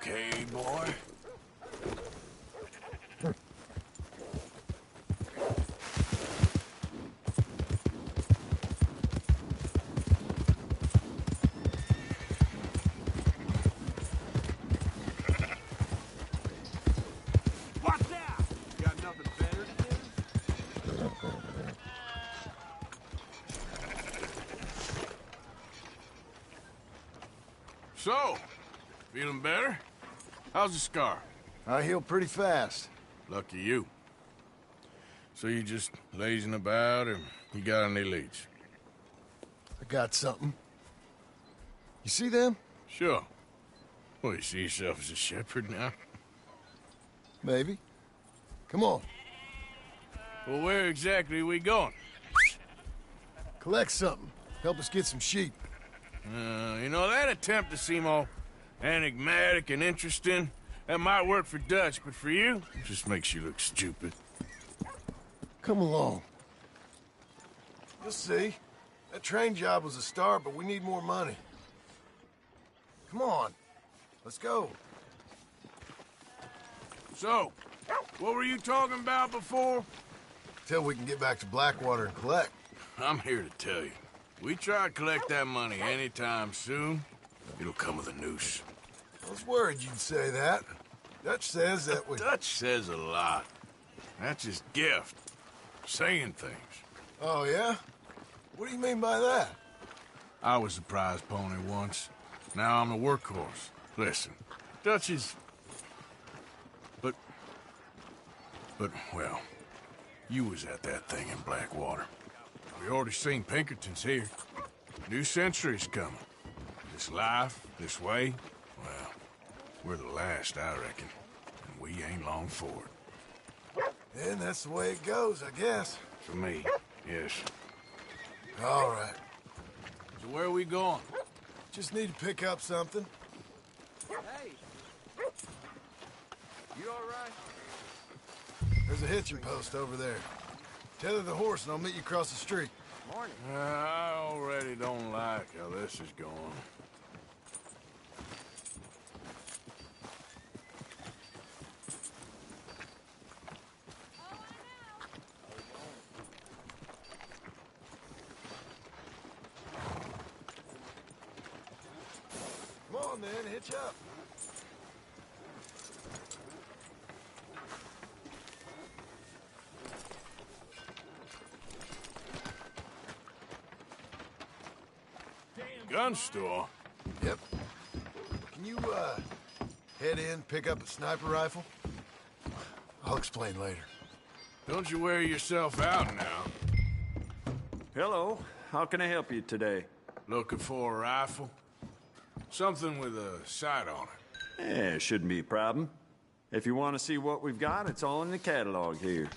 Okay, boy. Watch out! Got nothing better to do? So, feeling better? How's the scar? I heal pretty fast. Lucky you. So you just lazing about, or you got any leads? I got something. You see them? Sure. Well, you see yourself as a shepherd now? Maybe. Come on. Well, where exactly are we going? Collect something. Help us get some sheep. You know, that attempt to seem all enigmatic and interesting, that might work for Dutch, but for you, it just makes you look stupid. Come along. You'll see. That train job was a start, but we need more money. Come on. Let's go. So, what were you talking about before? Till we can get back to Blackwater and collect. I'm here to tell you. We try to collect that money anytime soon, it'll come with a noose. I was worried you'd say that. Dutch says that we... Dutch says a lot. That's his gift. Saying things. Oh, yeah? What do you mean by that? I was the prize pony once. Now I'm the workhorse. Listen, Dutch is... But, well, you was at that thing in Blackwater. We already seen Pinkertons here. New century's coming. This life, this way, well, we're the last, I reckon. And we ain't long for it. And that's the way it goes, I guess. For me, yes. All right. So where are we going? Just need to pick up something. Hey! You alright? There's a hitching post over there. Tether the horse and I'll meet you across the street. Morning. I already don't like how this is going. Come on, then, hitch up. Gun store? Yep. Can you, head in, pick up a sniper rifle? I'll explain later. Don't you wear yourself out now. Hello. How can I help you today? Looking for a rifle? Something with a sight on it. Yeah, shouldn't be a problem. If you want to see what we've got, it's all in the catalog here.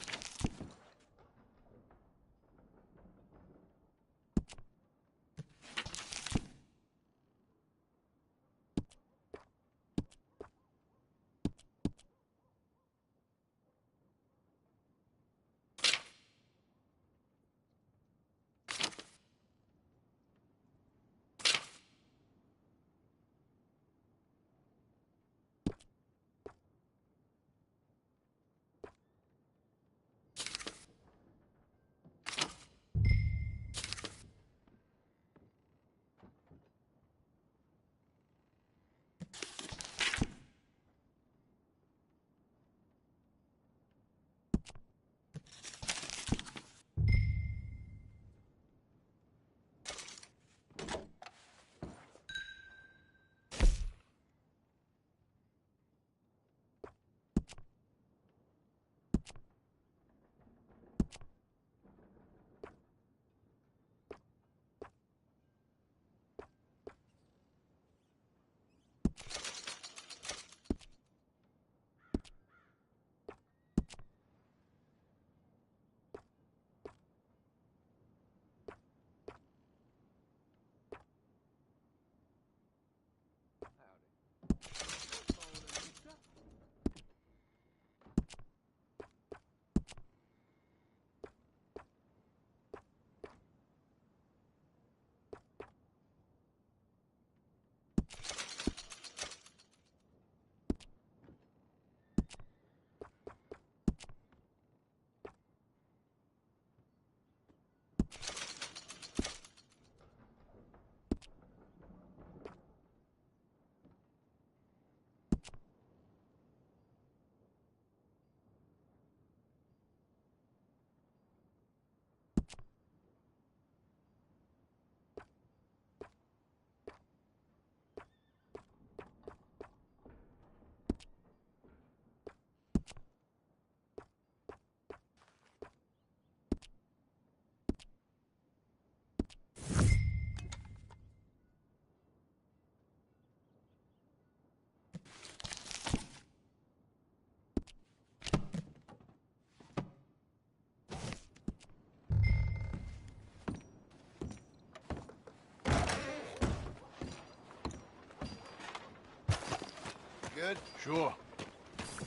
Good? Sure.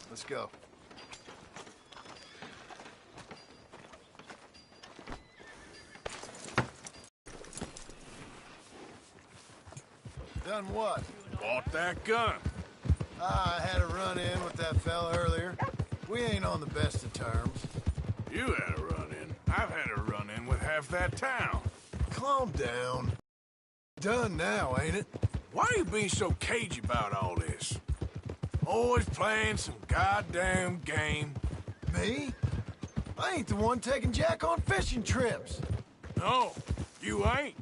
Let's go. Done what? Bought that gun. I had a run-in with that fella earlier. We ain't on the best of terms. You had a run-in. I've had a run-in with half that town. Calm down. Done now, ain't it? Why are you being so cagey about all this? Always playing some goddamn game. Me? I ain't the one taking Jack on fishing trips. No, you ain't.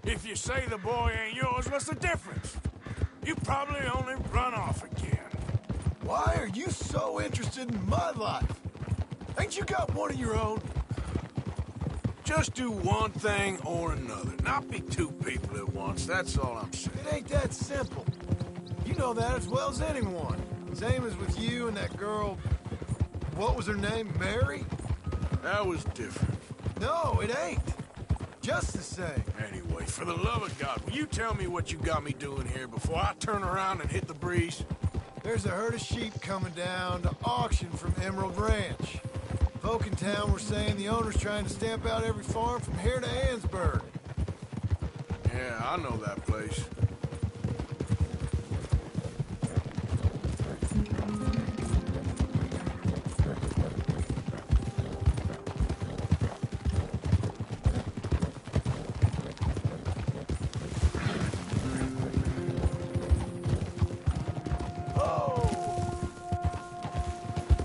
If you say the boy ain't yours, what's the difference? You probably only run off again. Why are you so interested in my life? Ain't you got one of your own? Just do one thing or another. Not be two people at once, that's all I'm saying. It ain't that simple. You know that as well as anyone. Same as with you and that girl, what was her name, Mary? That was different. No, it ain't. Just the same. Anyway, for the love of God, will you tell me what you got me doing here before I turn around and hit the breeze? There's a herd of sheep coming down to auction from Emerald Ranch. Folk in town were saying the owner's trying to stamp out every farm from here to Ansburg. Yeah, I know that place.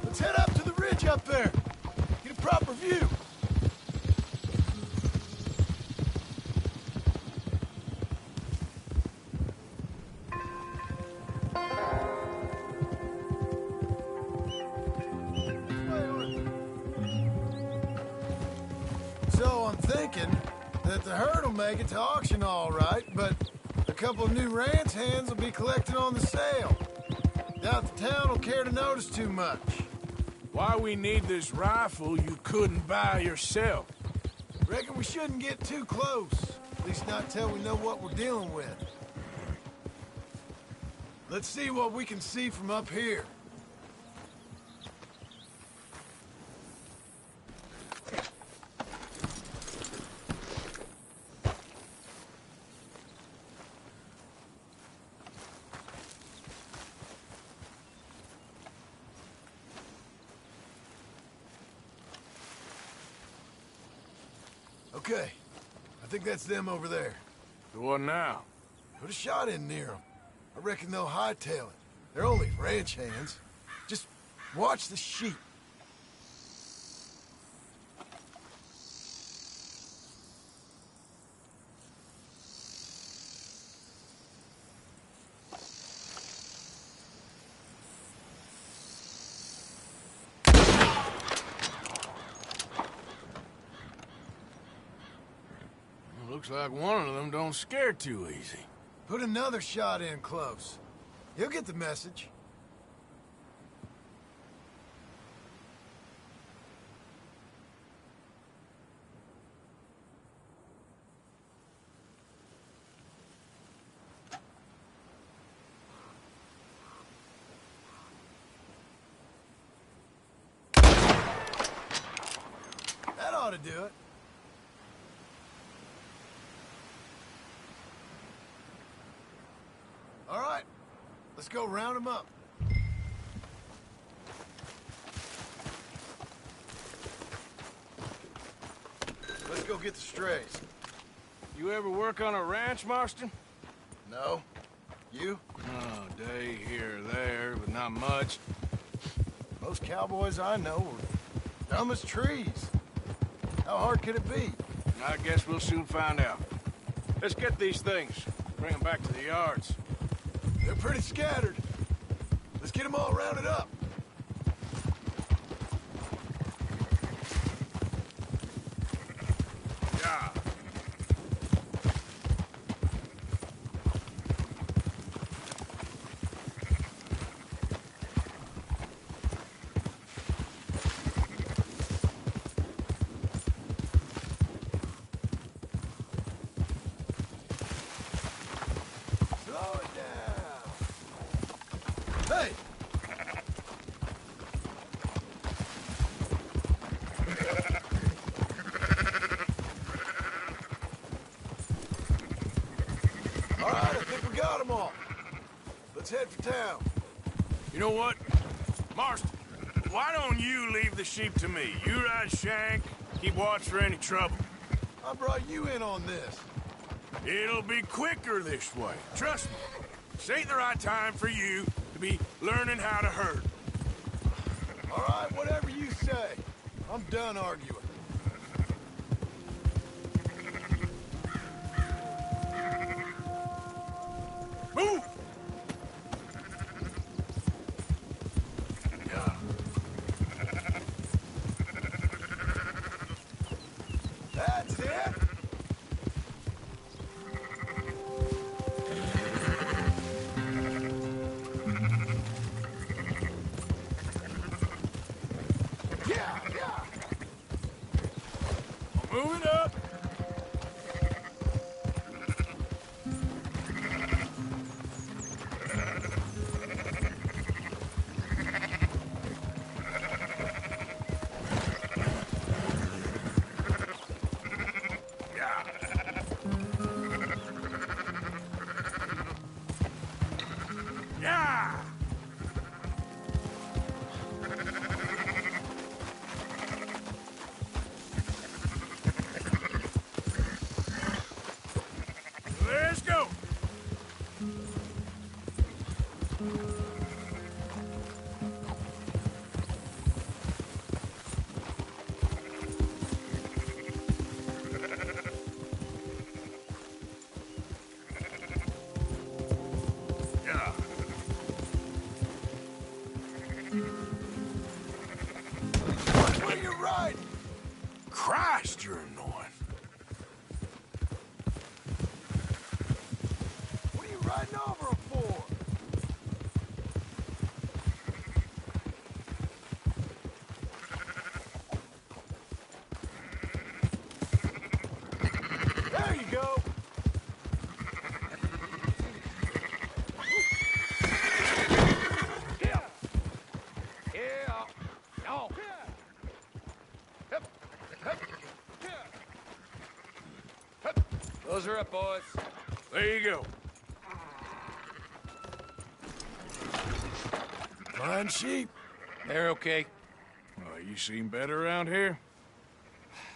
Let's head up to the ridge up there. Get a proper view. So I'm thinking that the herd will make it to auction all right, but a couple of new ranch hands will be collecting on the sale. Doubt the town will care to notice too much. Why we need this rifle you couldn't buy yourself? Reckon we shouldn't get too close. At least not till we know what we're dealing with. Let's see what we can see from up here. Okay, I think that's them over there. So what now? Put a shot in near them. I reckon they'll hightail it. They're only ranch hands. Just watch the sheep. Looks like one of them don't scare too easy. Put another shot in close. He'll get the message. That ought to do it. All right, let's go round them up. Let's go get the strays. You ever work on a ranch, Marston? No? You? Oh, day here or there, but not much. Most cowboys I know are dumb as trees. How hard could it be? I guess we'll soon find out. Let's get these things. Bring them back to the yards. They're pretty scattered. Let's get them all rounded up. Yeah. Slow it down. Hey! All right, I think we got them all. Let's head for town. You know what? Marston, why don't you leave the sheep to me? You ride Shank, keep watch for any trouble. I brought you in on this. It'll be quicker this way. Trust me. This ain't the right time for you to be learning how to herd. All right, whatever you say. I'm done arguing. Move! Yeah. That's it. Move it up. Yeah! Let's go! Yeah. Where you riding? Christ, you're annoying. What are you riding over him for? There you go. Those are up, boys. There you go. Fine sheep. They're okay. Well, you seem better around here?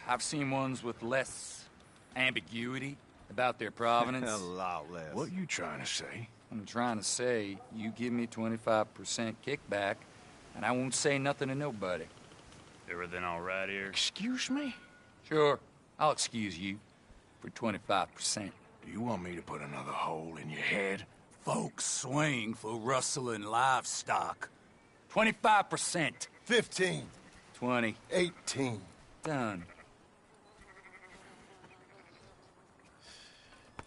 I've seen ones with less ambiguity about their provenance. A lot less. What you trying to say? I'm trying to say, you give me 25% kickback, and I won't say nothing to nobody. Everything all right here? Excuse me? Sure, I'll excuse you for 25%. Do you want me to put another hole in your head? Folks swing for rustling livestock. 25%. 15. 20. 18. Done.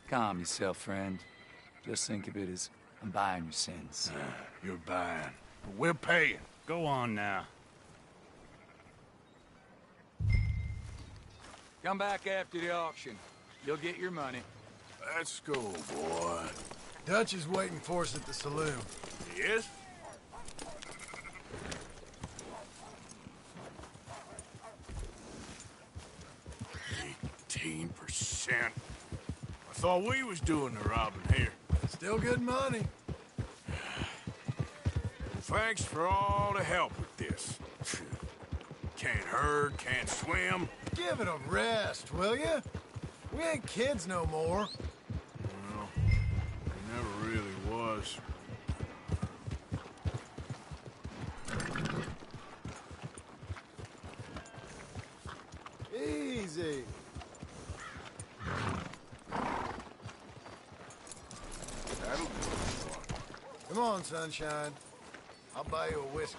Calm yourself, friend. Just think of it as I'm buying your sins. You're buying, but we're paying. Go on now. Come back after the auction. You'll get your money. Let's go, boy. Dutch is waiting for us at the saloon. Yes? %. I thought we was doing the robbing here. Still good money. Thanks for all the help with this. Can't herd, can't swim. Give it a rest, will you? We ain't kids no more. Well, it never really was. Easy. That'll do. Come on, sunshine. I'll buy you a whiskey.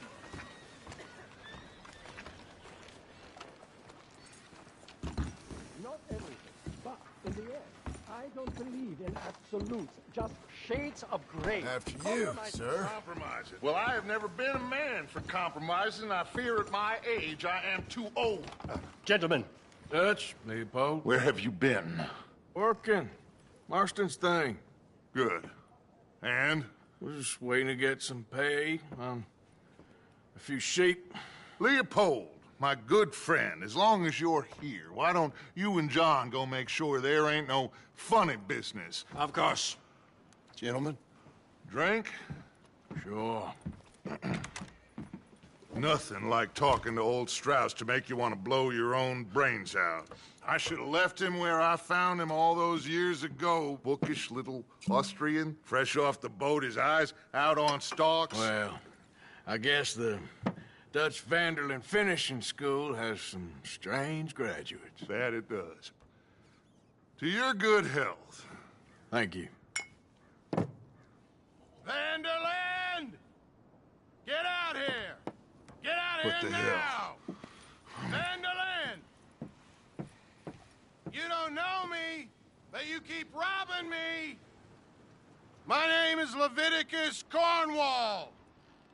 Not everything, but in the end, I don't believe in absolutes, just shades of gray. After you, sir. Compromising. Well, I have never been a man for compromising. I fear at my age I am too old. Gentlemen, Dutch, Leopold. Where have you been? Working. Marston's thing. Good. And? We're just waiting to get some pay on a few sheep. Leopold, my good friend, as long as you're here, why don't you and John go make sure there ain't no funny business? Of course. Gentlemen. Drink? Sure. Nothing like talking to old Strauss to make you want to blow your own brains out. I should have left him where I found him all those years ago. Bookish little Austrian, fresh off the boat, his eyes out on stalks. Well, I guess the Dutch Vanderlyn Finishing School has some strange graduates. That it does. To your good health. Thank you. Vanderland! Get out here! Get out What here the now! hell? Vanderland! You don't know me, but you keep robbing me! My name is Leviticus Cornwall.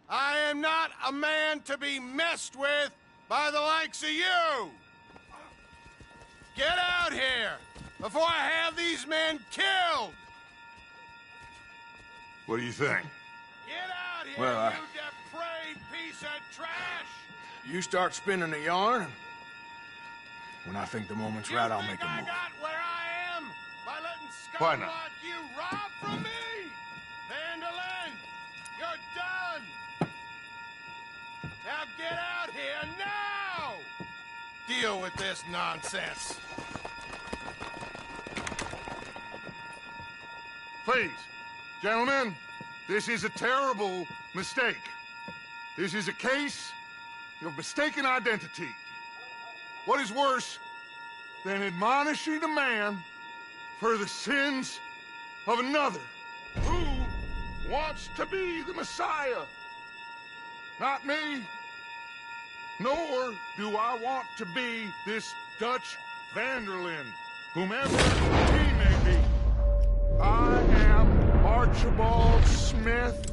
I am not a man to be messed with by the likes of you! Get out here before I have these men killed! What do you think? Get out here, Well, you depraved piece of trash! You start spinning the yarn, and when I think the moment's right, I'll make a I move. got where I am by letting Why scum not? like you rob from me? Vandalin, you're done! Now get out here now! Deal with this nonsense. Please, gentlemen, this is a terrible mistake. This is a case of mistaken identity. What is worse than admonishing a man for the sins of another who wants to be the Messiah? Not me, nor do I want to be this Dutch Vanderlyn, whomever he may be. I am Archibald Smith.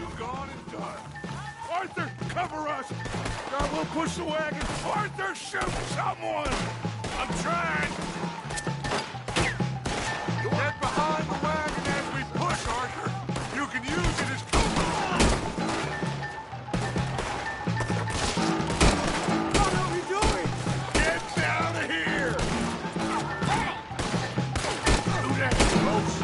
You've gone and done. Arthur, cover us! God will push the wagon. Arthur, shoot someone! I'm trying! Get behind the wagon as we push, Arthur. You can use it as cover. What are we doing? Get out of here! Do that, folks.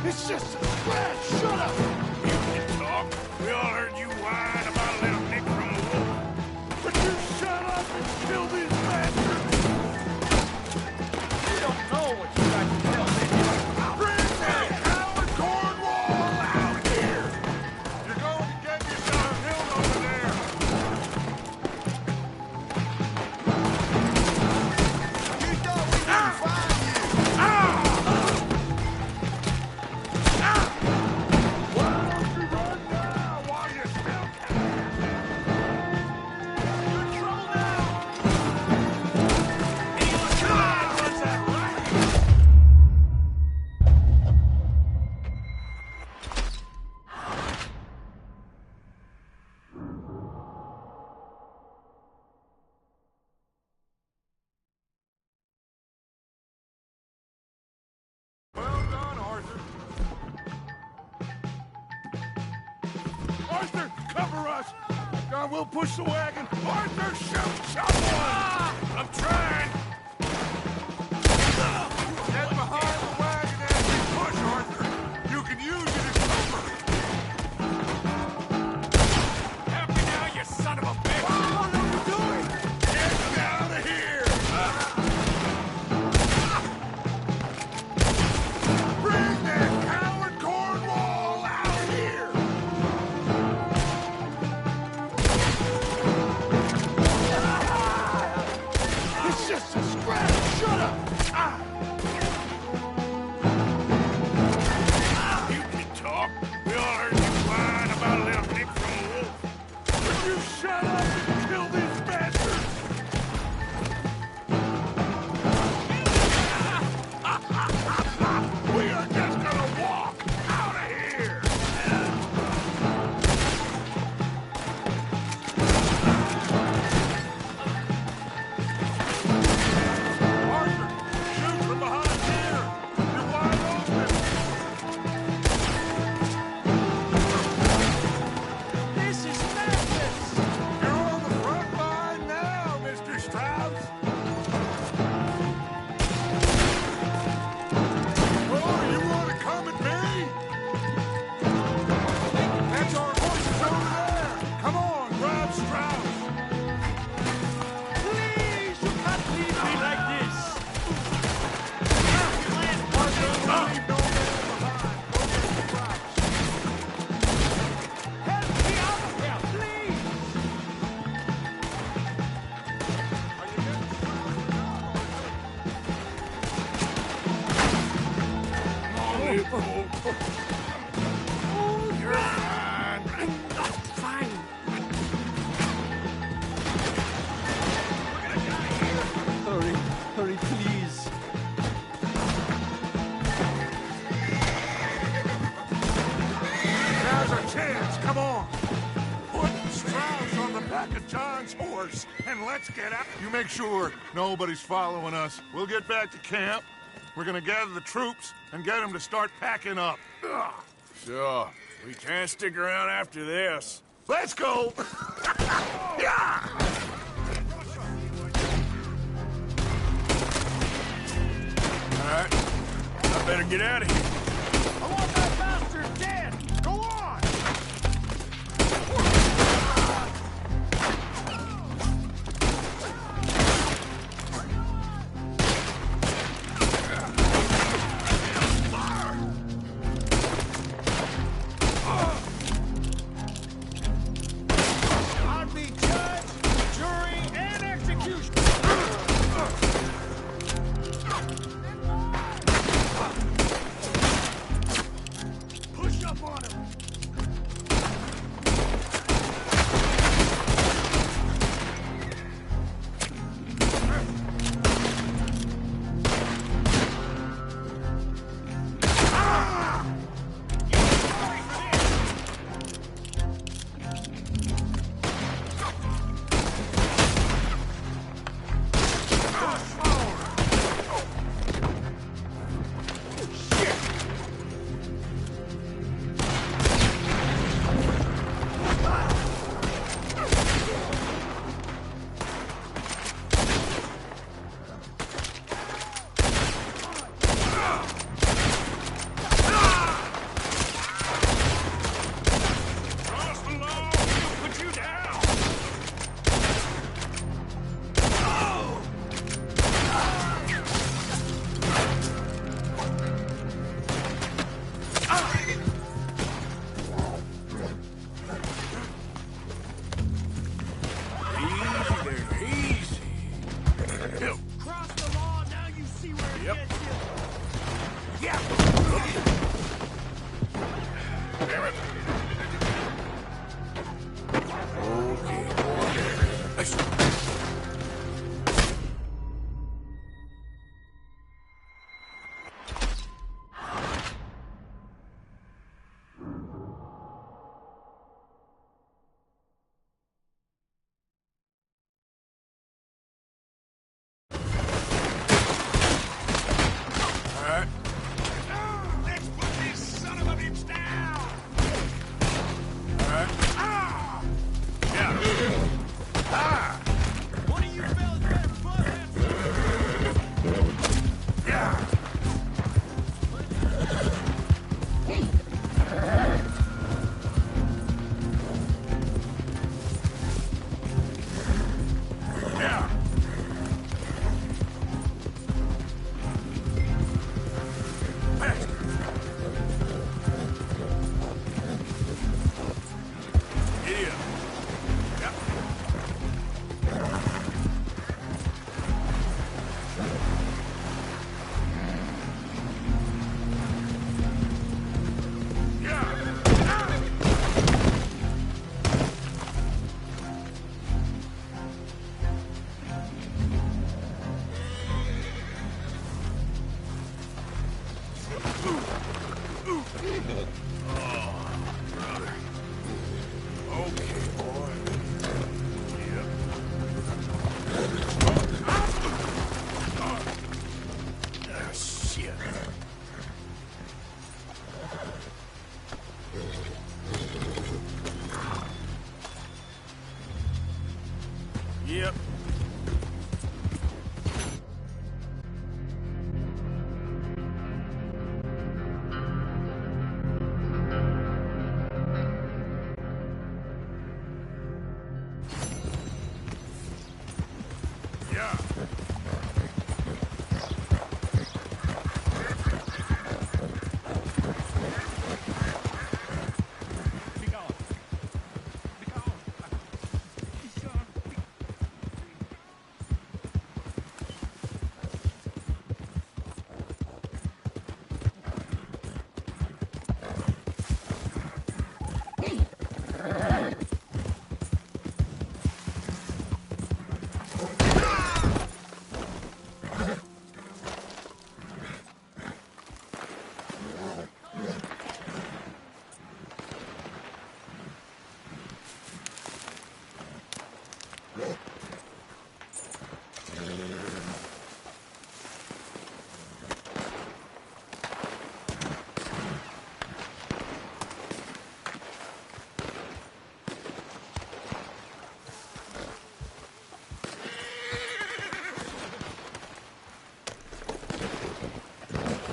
It's just a scratch! Shut up! You can talk. We all heard you whine about a little nick from a wolf. But you shut up and kill these bastards! You don't know what you got to tell me. Bring that coward Cornwall out here! You're going to get yourself killed over there! You thought we didn't find you! What? on, we'll push the wagon. Arthur, shoot someone! I'm trying. Get behind the wagon as we push, Arthur. You can use it as cover. Help me now, you son of a bitch! What are you doing? Get out of here! Bring that coward Cornwall out here! It's just a scratch! Shut up! You can talk. We all heard you whine about a little nick from a wolf. Would you shut up and kill these bastards? We are just gonna walk out of here! Arthur, shoot from behind here! You're wide open! This is madness! You're on the front line now, Mr. Strauss! Oh, you want to come at me? That's our horses over there! Come on, grab Strauss! Please, you can't leave me like this! Arthur, leave no man behind. Go get Strauss. Help me out of here, please! You're fine. Fine. Hurry, hurry, please. Now's our chance, come on! Put Strauss on the back of John's horse, and let's get out. You make sure nobody's following us. We'll get back to camp. We're gonna gather the troops and get them to start packing up. Ugh. Sure. We can't stick around after this. Let's go! Yeah! All right. I better get out of here. I want that bastard dead! Go on! I'll be judge, jury, and execution! Push up on him! Cross the law, we'll put you down. Easy there, easy. Help. Cross the law, now you see where it Yep. gets you. Yeah. Damn it. Okay. Let's go. All right. Let's put this son of a bitch down! Yep. Yeah.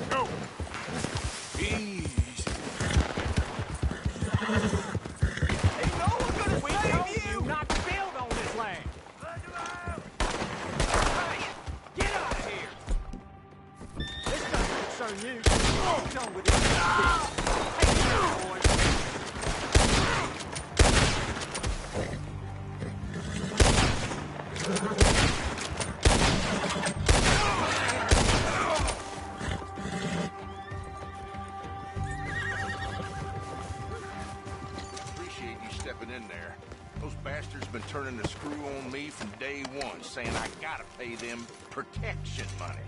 Go. Easy. Ain't no one gonna save you! Not to build on this land! Get out of here! This doesn't concern you. Get on with it. Take it out, boys. Appreciate you stepping in there. Those bastards been turning the screw on me from day one, saying I gotta pay them protection money.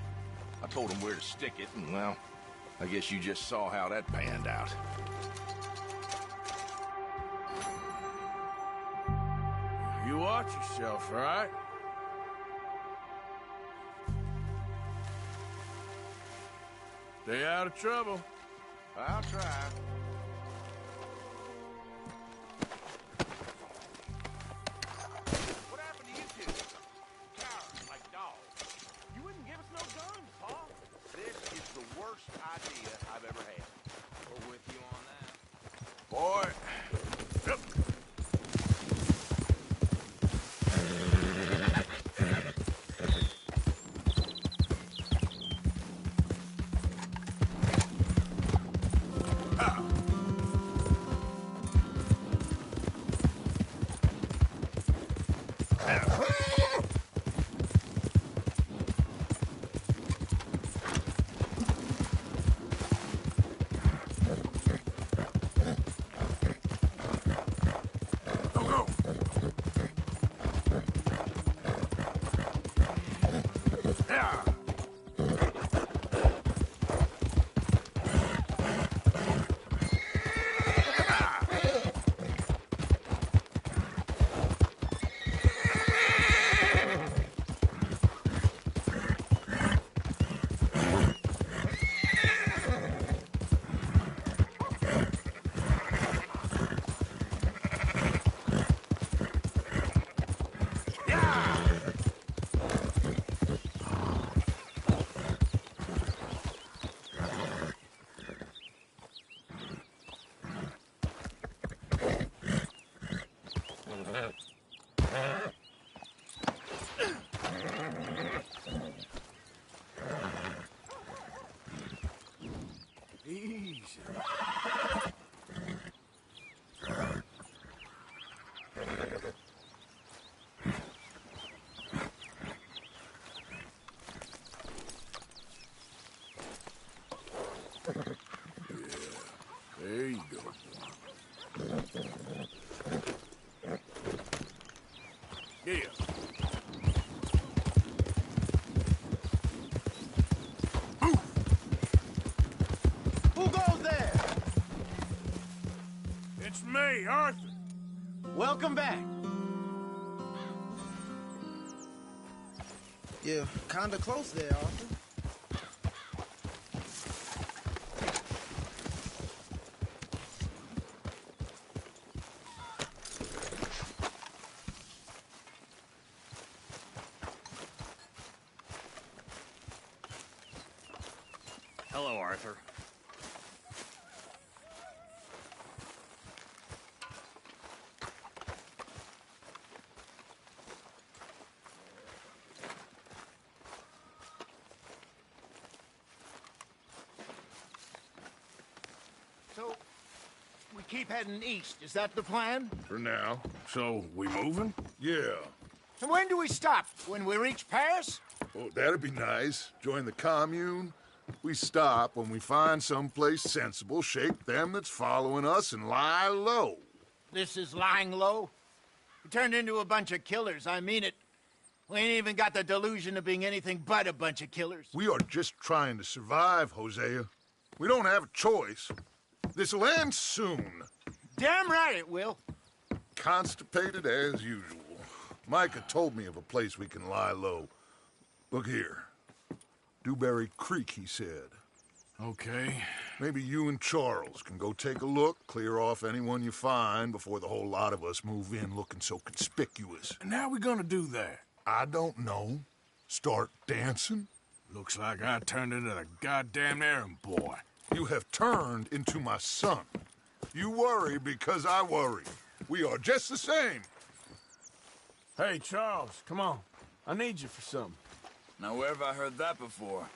I told them where to stick it, and well, I guess you just saw how that panned out. You watch yourself, all right? Stay out of trouble. I'll try. What happened to you two? Cowards like dogs. You wouldn't give us no guns, Paul. This is the worst idea I've ever had. We're with you on that. Boy. Yep. Easy. There you go. Yeah. Who goes there? It's me, Arthur. Welcome back. Yeah, kinda close there, Arthur. Hello, Arthur. So, we keep heading east. Is that the plan? For now. So, we moving? Yeah. And when do we stop? When we reach Paris? Oh, that'd be nice. Join the commune. We stop when we find someplace sensible, shake them that's following us, and lie low. This is lying low? We turned into a bunch of killers, I mean it. We ain't even got the delusion of being anything but a bunch of killers. We are just trying to survive, Hosea. We don't have a choice. This'll end soon. Damn right it will. Constipated as usual. Micah told me of a place we can lie low. Look here. Dewberry Creek, he said. Okay. Maybe you and Charles can go take a look, clear off anyone you find before the whole lot of us move in looking so conspicuous. And how we gonna do that? I don't know. Start dancing? Looks like I turned into the goddamn errand boy. You have turned into my son. You worry because I worry. We are just the same. Hey, Charles, come on. I need you for something. Now, where have I heard that before?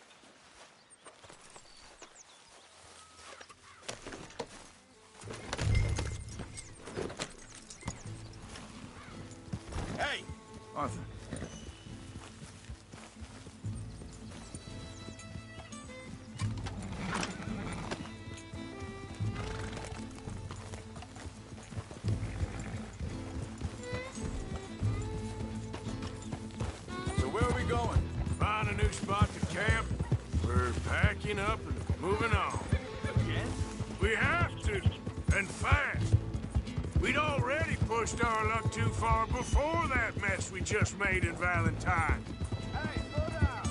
Hey! Arthur. So where are we going? Find a new spot to camp. We're packing up and moving on. Again? We have to, and fast. We'd already pushed our luck too far before that mess we just made in Valentine. Hey, slow down!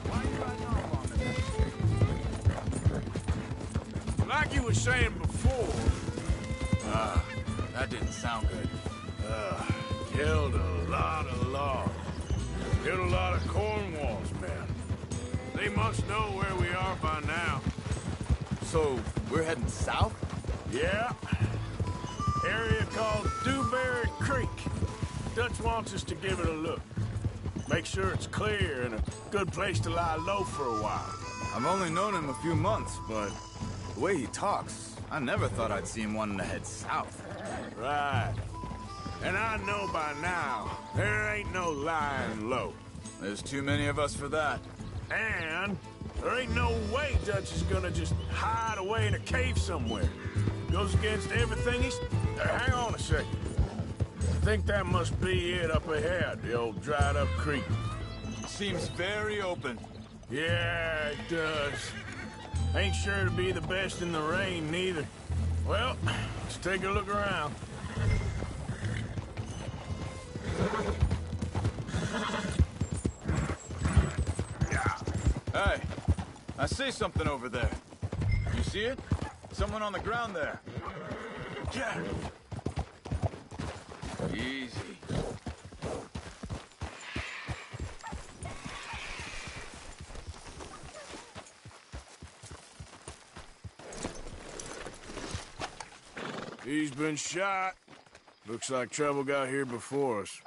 Why are you riding off on me? Like you were saying before, That didn't sound good. killed a lot of logs. Killed a lot of Cornwall's men. They must know where we are by now. So, we're heading south? Yeah. Area called Dewberry Creek. Dutch wants us to give it a look. Make sure it's clear and a good place to lie low for a while. I've only known him a few months, but the way he talks, I never thought I'd see him wanting to head south. Right. And I know by now, there ain't no lying low. There's too many of us for that. And there ain't no way Dutch is gonna just hide away in a cave somewhere. Goes against everything he's... hang on a second. I think that must be it up ahead, the old dried-up creek. Seems very open. Yeah, it does. Ain't sure to be the best in the rain, neither. Well, let's take a look around. Hey, I see something over there. You see it? Someone on the ground there. Yeah. Easy. He's been shot. Looks like trouble got here before us.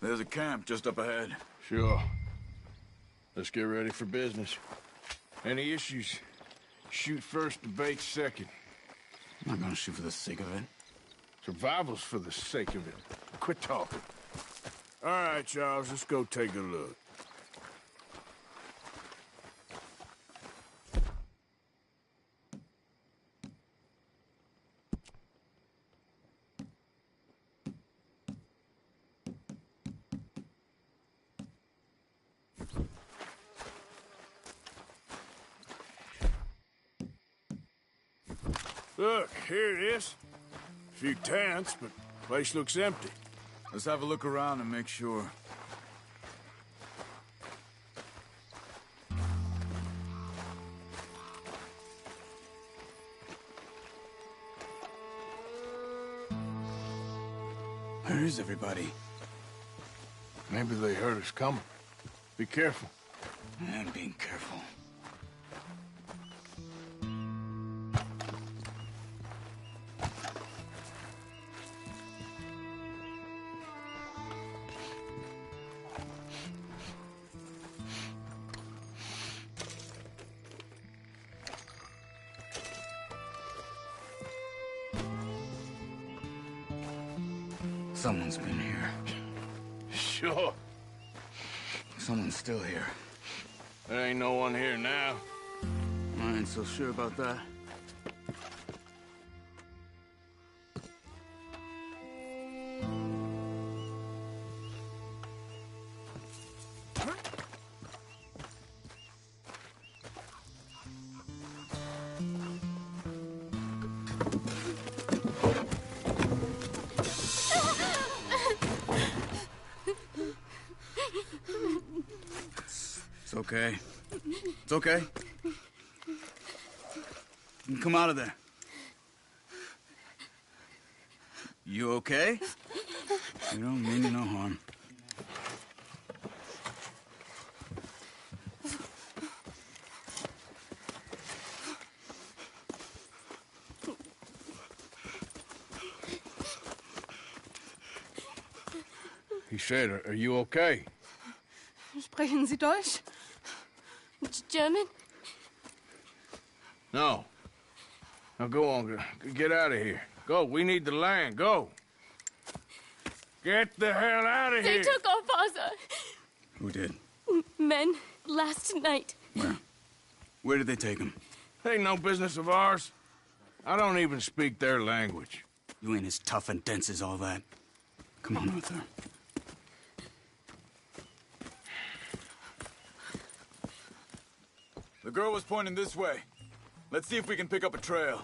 There's a camp just up ahead. Sure. Let's get ready for business. Any issues? Shoot first, debate second. I'm not gonna shoot for the sake of it. Survival's for the sake of it. Quit talking. All right, Charles, let's go take a look. Look, here it is. A few tents, but the place looks empty. Let's have a look around and make sure. Where is everybody? Maybe they heard us coming. Be careful. I'm being careful. Someone's been here. Sure. Someone's still here. There ain't no one here now. I ain't so sure about that. It's okay. It's okay. You can come out of there. You okay? You don't mean you no harm. He said, are you okay? Sprechen Sie Deutsch? German? No. Now go on, get out of here. Go, we need the land, go. Get the hell out of They here. took our father. Who did? Men, last night. Where? Where did they take him? Ain't no business of ours. I don't even speak their language. You ain't as tough and dense as all that. Come on, Arthur. The girl was pointing this way. Let's see if we can pick up a trail.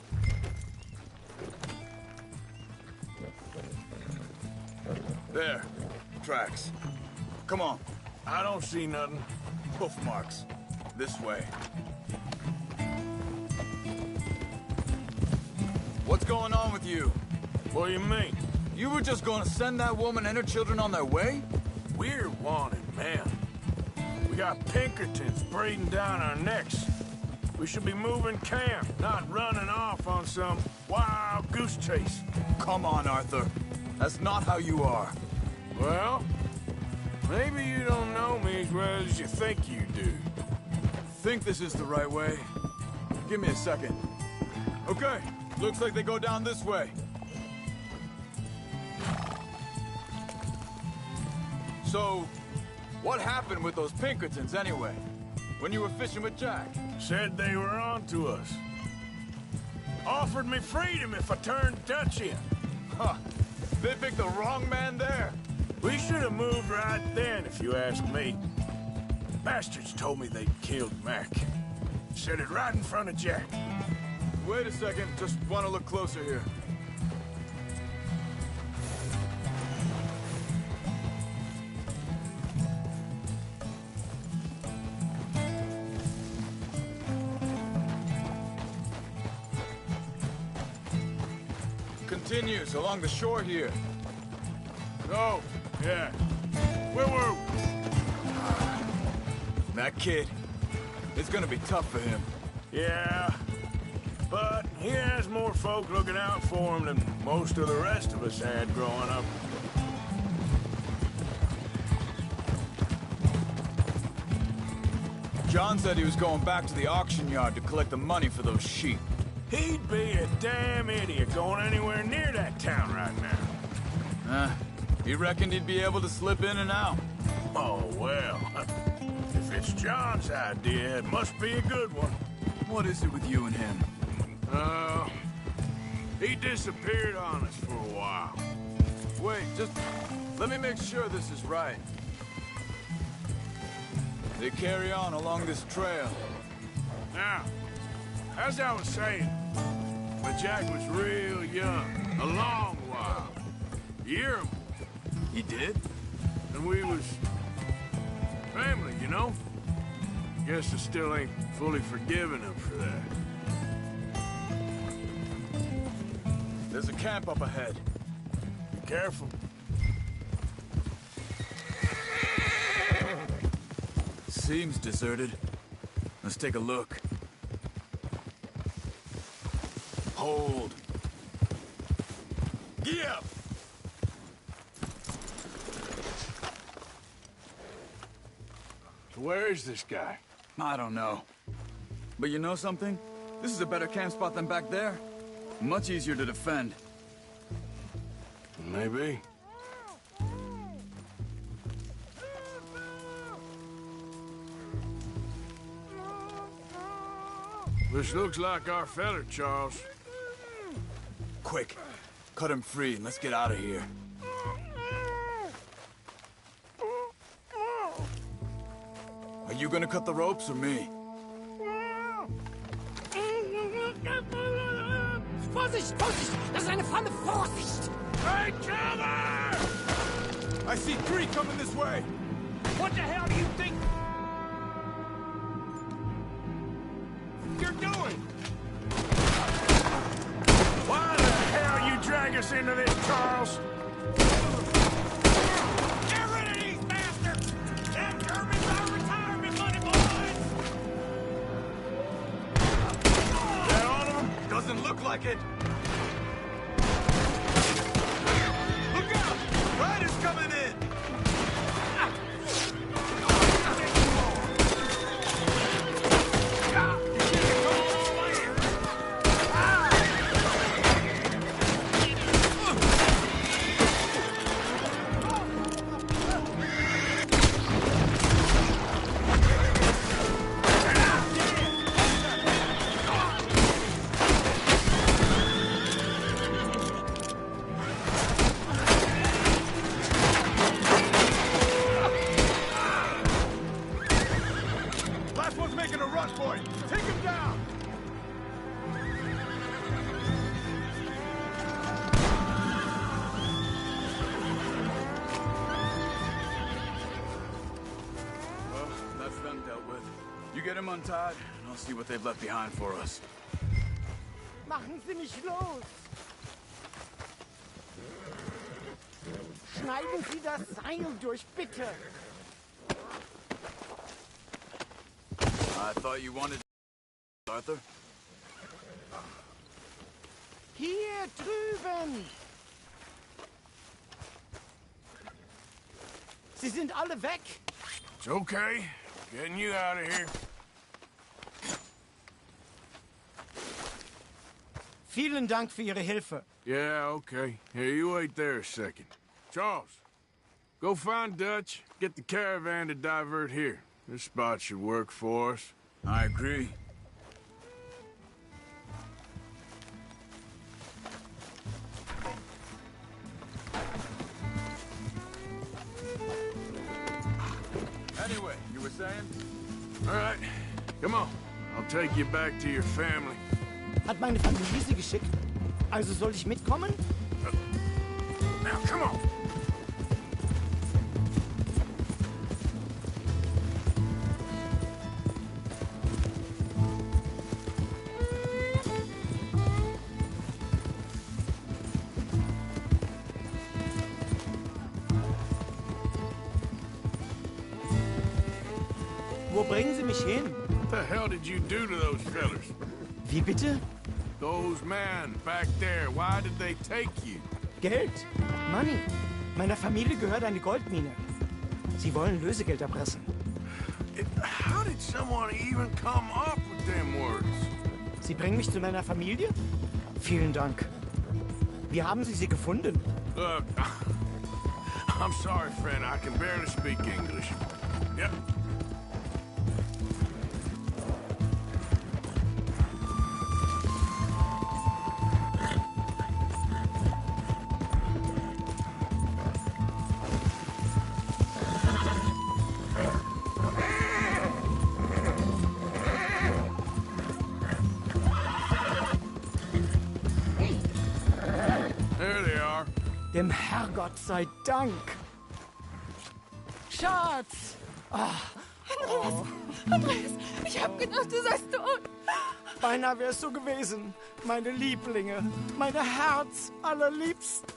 There. Tracks. Come on. I don't see nothing. Hoof marks. This way. What's going on with you? What do you mean? You were just gonna send that woman and her children on their way? We're wanted, man. We got Pinkertons breathing down our necks. We should be moving camp, not running off on some wild goose chase. Come on, Arthur. That's not how you are. Well, maybe you don't know me as well as you think you do. Think this is the right way? Give me a second. Okay, looks like they go down this way. So, what happened with those Pinkertons anyway? When you were fishing with Jack? Said they were on to us. Offered me freedom if I turned Dutch in. Huh. They picked the wrong man there. We should have moved right then, if you ask me. Bastards told me they'd killed Mac. Said it right in front of Jack. Wait a second, just want to look closer here. Continues along the shore here. Oh, yeah. Woo-woo! That kid, it's gonna be tough for him. Yeah, but he has more folk looking out for him than most of the rest of us had growing up. John said he was going back to the auction yard to collect the money for those sheep. He'd be a damn idiot going anywhere near that town right now. He reckoned he'd be able to slip in and out. Oh, well. If it's John's idea, it must be a good one. What is it with you and him? He disappeared on us for a while. Wait, just let me make sure this is right. They carry on along this trail. Now, as I was saying, when Jack was real young, a long while, a year or more, He did? and we was family, you know? Guess I still ain't fully forgiven him for that. There's a camp up ahead. Be careful. Seems deserted. Let's take a look. Hold. Gee up! So where is this guy? I don't know. But you know something? This is a better camp spot than back there. Much easier to defend. Maybe. This looks like our fella, Charles. Quick, cut him free and let's get out of here. Are you gonna cut the ropes or me? Vorsicht, Vorsicht! Das ist eine Falle! Vorsicht! Hey, cover! I see three coming this way! What the hell do you think you're doing? Why the hell you drag us into this, Charles? Get rid of these bastards! That German's our retirement money, boys! That on him? Doesn't look like it. Look out! Riders coming in! Last one's making a run for it. Take him down! Well, that's them dealt with. You get him untied, and I'll see what they've left behind for us. Machen Sie mich los! Schneiden Sie das Seil durch, bitte! I thought you wanted... Arthur? Hier drüben! Sie sind alle weg! It's okay. Getting you out of here. Vielen Dank für Ihre Hilfe. Yeah, okay. Here, you wait there a second. Charles, go find Dutch. Get the caravan to divert here. This spot should work for us. I agree. Anyway, you were saying? All right, come on. I'll take you back to your family. Hat meine Familie Sie geschickt? Also soll ich mitkommen? Now, come on. Wo bringen Sie mich hin? What the hell did you do to those fellers? Wie bitte? Those men back there, why did they take you? Geld. Money. Meiner Familie gehört eine Goldmine. Sie wollen Lösegeld erpressen. How did someone even come up with them words? Sie bringen mich zu meiner Familie? Vielen Dank. Wie haben Sie sie gefunden? Look, I'm sorry, friend. I can barely speak English. Yep. There they are. Dem Herrgott sei Dank. Schatz! Andreas, ich hab gedacht, du seist tot. Beinahe wär's so gewesen. Meine Lieblinge. Meine Herz allerliebsten.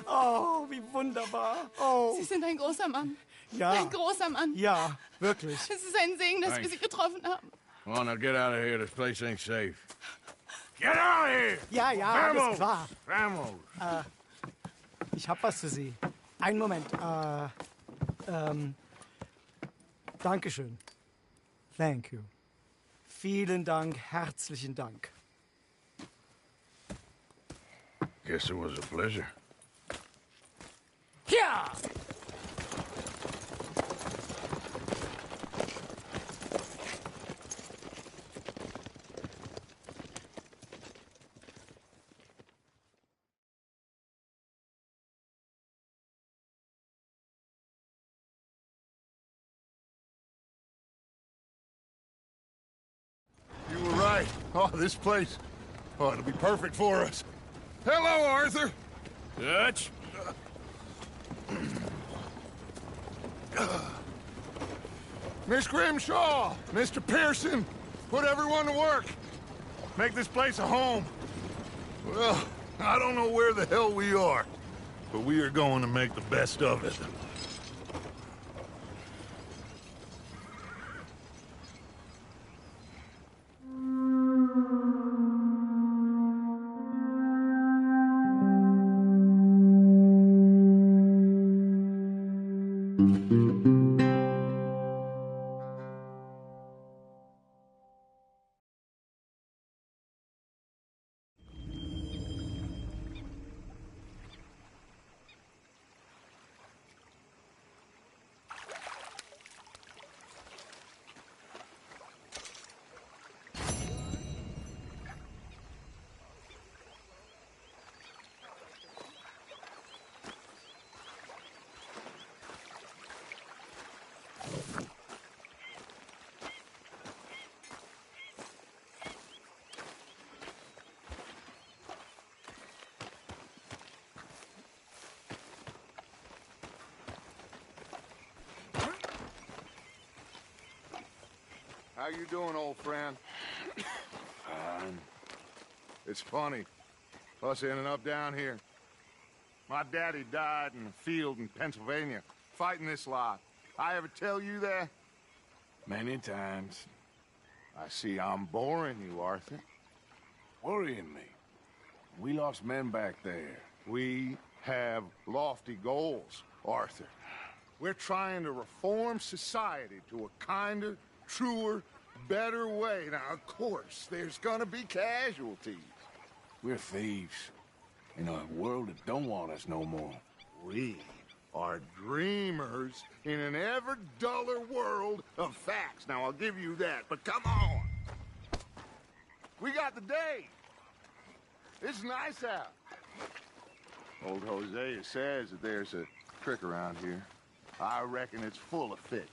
Oh, wie wunderbar. Oh. Sie sind ein großer Mann. Ja. Ein großer Mann. Ja, wirklich. Es ist ein Segen, dass wir Sie getroffen haben. Well, now get out of here. This place ain't safe. Get out of here! Ja, ja, alles klar. Vamos! Ich hab was für Sie. Einen Moment. Dankeschön. Thank you. Vielen Dank, herzlichen Dank. Guess it was a pleasure. Ja! You were right. Oh, this place. Oh, it'll be perfect for us. Hello, Arthur. Dutch? Miss Grimshaw, Mr. Pearson, put everyone to work. Make this place a home. Well, I don't know where the hell we are, but we are going to make the best of it. How you doing, old friend? Fine. It's funny, us ending up down here. My daddy died in a field in Pennsylvania, fighting this lot. I ever tell you that? Many times. I see I'm boring you, Arthur. Worrying me. We lost men back there. We have lofty goals, Arthur. We're trying to reform society to a kinder, truer, better way. Now, of course, there's gonna be casualties. We're thieves. In a world that don't want us no more. We are dreamers in an ever duller world of facts. Now, I'll give you that, but come on. We got the day. It's nice out. Old Hosea says that there's a trick around here. I reckon it's full of fish.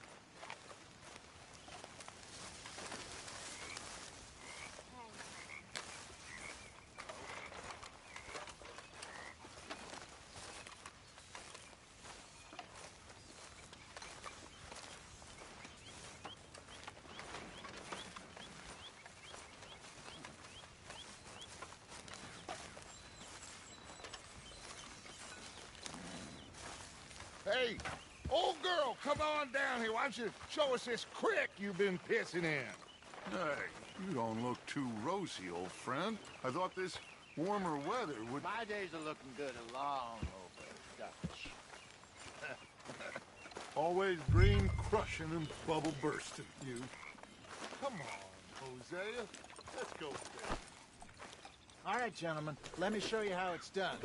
Hey, old girl, come on down here. Why don't you show us this creek you've been pissing in? Hey, you don't look too rosy, old friend. I thought this warmer weather would... My days are looking good along over Dutch. Always green crushing and bubble bursting, you. Come on, Hosea. Let's go there. All right, gentlemen, let me show you how it's done.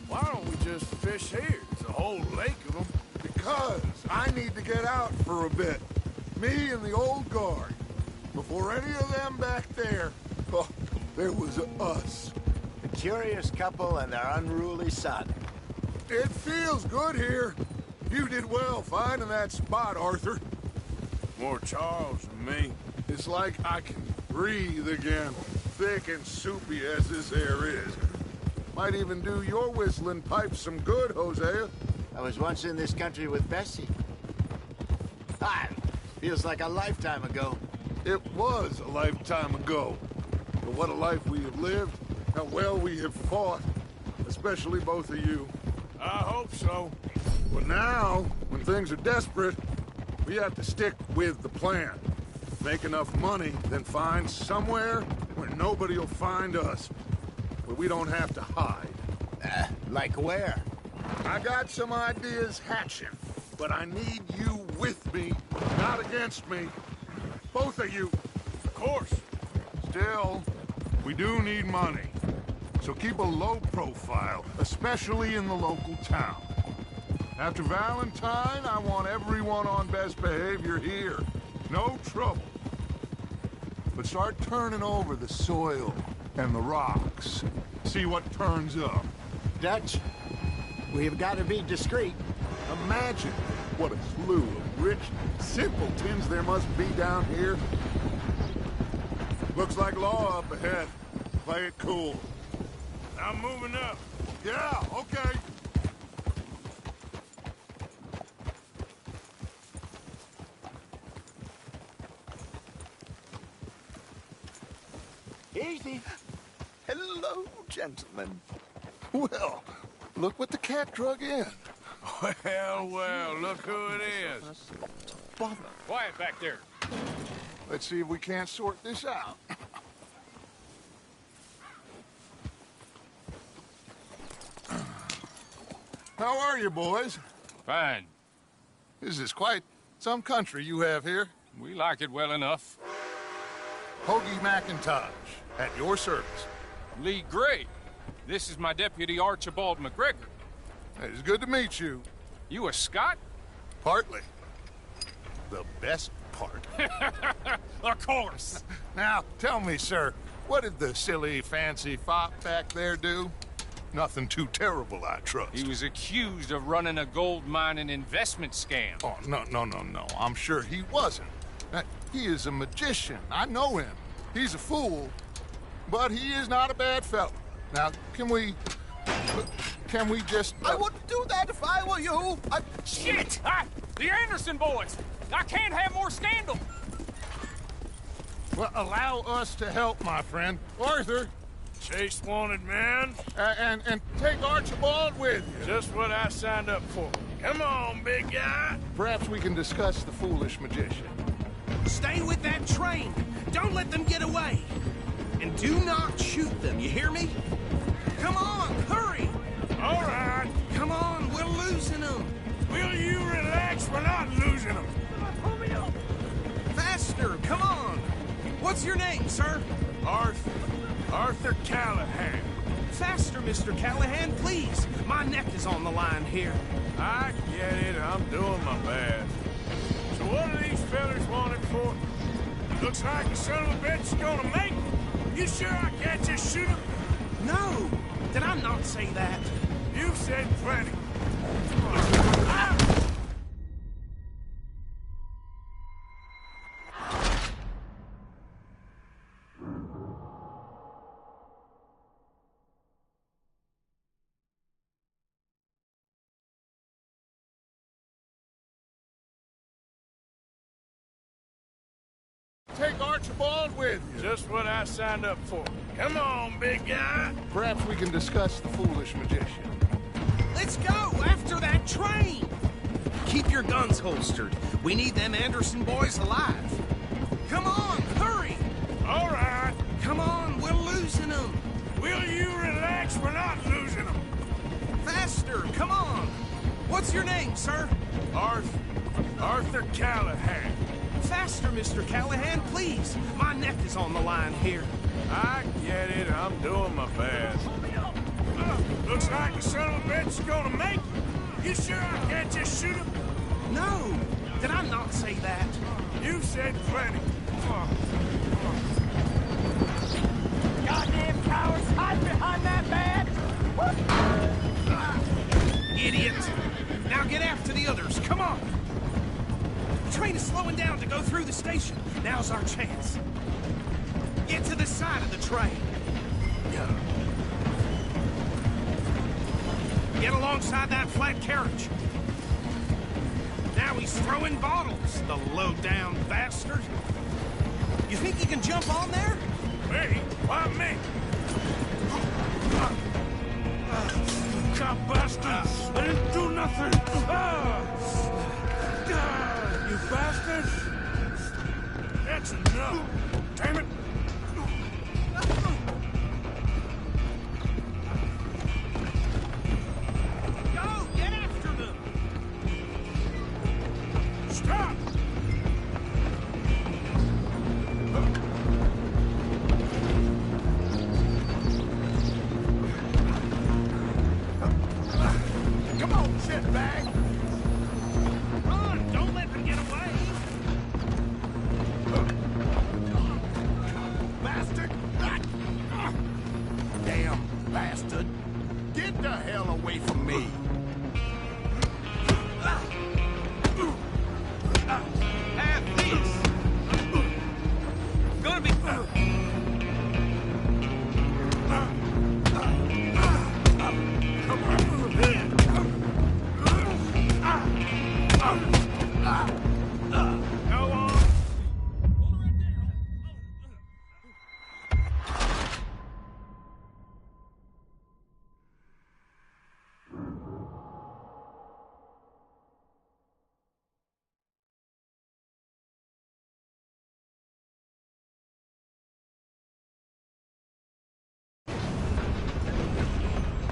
Why don't we just fish here? There's a whole lake of them. Because I need to get out for a bit. Me and the old guard. Before any of them back there, oh, there was us. A curious couple and their unruly son. It feels good here. You did well finding that spot, Arthur. More Charles than me. It's like I can breathe again. thick and soupy as this air is. Might even do your whistling pipes some good, Hosea. I was once in this country with Bessie. Ah, feels like a lifetime ago. It was a lifetime ago. But what a life we have lived, how well we have fought, especially both of you. I hope so. But now, when things are desperate, we have to stick with the plan. Make enough money, then find somewhere where nobody will find us. Where we don't have to hide. Like where? I got some ideas hatching, but I need you with me, not against me. Both of you. Of course. Still, we do need money. So keep a low profile, especially in the local town. After Valentine, I want everyone on best behavior here. No trouble. But start turning over the soil and the rocks. See what turns up. Dutch, we've got to be discreet. Imagine what a slew of rich simpletons there must be down here. Looks like law up ahead. Play it cool. I'm moving up. Yeah, okay. Easy. Hello, gentlemen. Well, look what the cat drug in. Well, look who it is. Quiet back there. Let's see if we can't sort this out. How are you, boys? Fine. This is quite some country you have here. We like it well enough. Hoagie McIntosh, at your service. Lee Gray. This is my deputy Archibald McGregor. It's good to meet you. You a Scot? Partly. The best part. Of course. Now, tell me, sir, what did the silly, fancy fop back there do? Nothing too terrible, I trust. He was accused of running a gold mining investment scam. Oh, no. I'm sure he wasn't. He is a magician. I know him. He's a fool, but he is not a bad fellow. Now, can we just... I wouldn't do that if I were you. Shit! The Anderson boys! I can't have more scandal! Well, allow us to help, my friend. Arthur! Chase wanted man. And take Archibald with you. Just what I signed up for. Come on, big guy. Perhaps we can discuss the foolish magician. Stay with that train. Don't let them get away. And do not shoot them, you hear me? Come on, hurry! All right. Come on, we're losing them. Will you relax? We're not losing them. Faster, come on. What's your name, sir? Arthur Callahan. Faster, Mr. Callahan, please. My neck is on the line here. I get it. I'm doing my best. So what are these fellas wanted for? Looks like the son of a bitch is gonna make it. You sure I can't just shoot him? No. Did I not say that? You said plenty. Take Archibald with you. Just what I signed up for. Come on, big guy. Perhaps we can discuss the foolish magician. Let's go after that train. Keep your guns holstered. We need them Anderson boys alive. Come on, hurry. All right. Come on, we're losing them. Will you relax? We're not losing them. Faster, come on. What's your name, sir? Arthur Callahan. Faster, Mr. Callahan, please. My neck is on the line here. I get it. I'm doing my best. Looks like the son of a bitch is gonna make it. You sure I can't just shoot him? No. Did I not say that? You said plenty. Goddamn cowards, hide behind that badge! Idiot! Now get after the others, come on! The train is slowing down to go through the station. Now's our chance. Get to the side of the train. Get alongside that flat carriage. Now he's throwing bottles, the low-down bastard. You think you can jump on there? Me? Why me? Cop bastards! I didn't do nothing! You bastards! That's enough! Damn it! Go! Get after them! Stop! Come on, shitbag! Run! Don't let them get away! Bastard! Damn bastard! Get the hell away from me! Have this! Gonna be... Go on!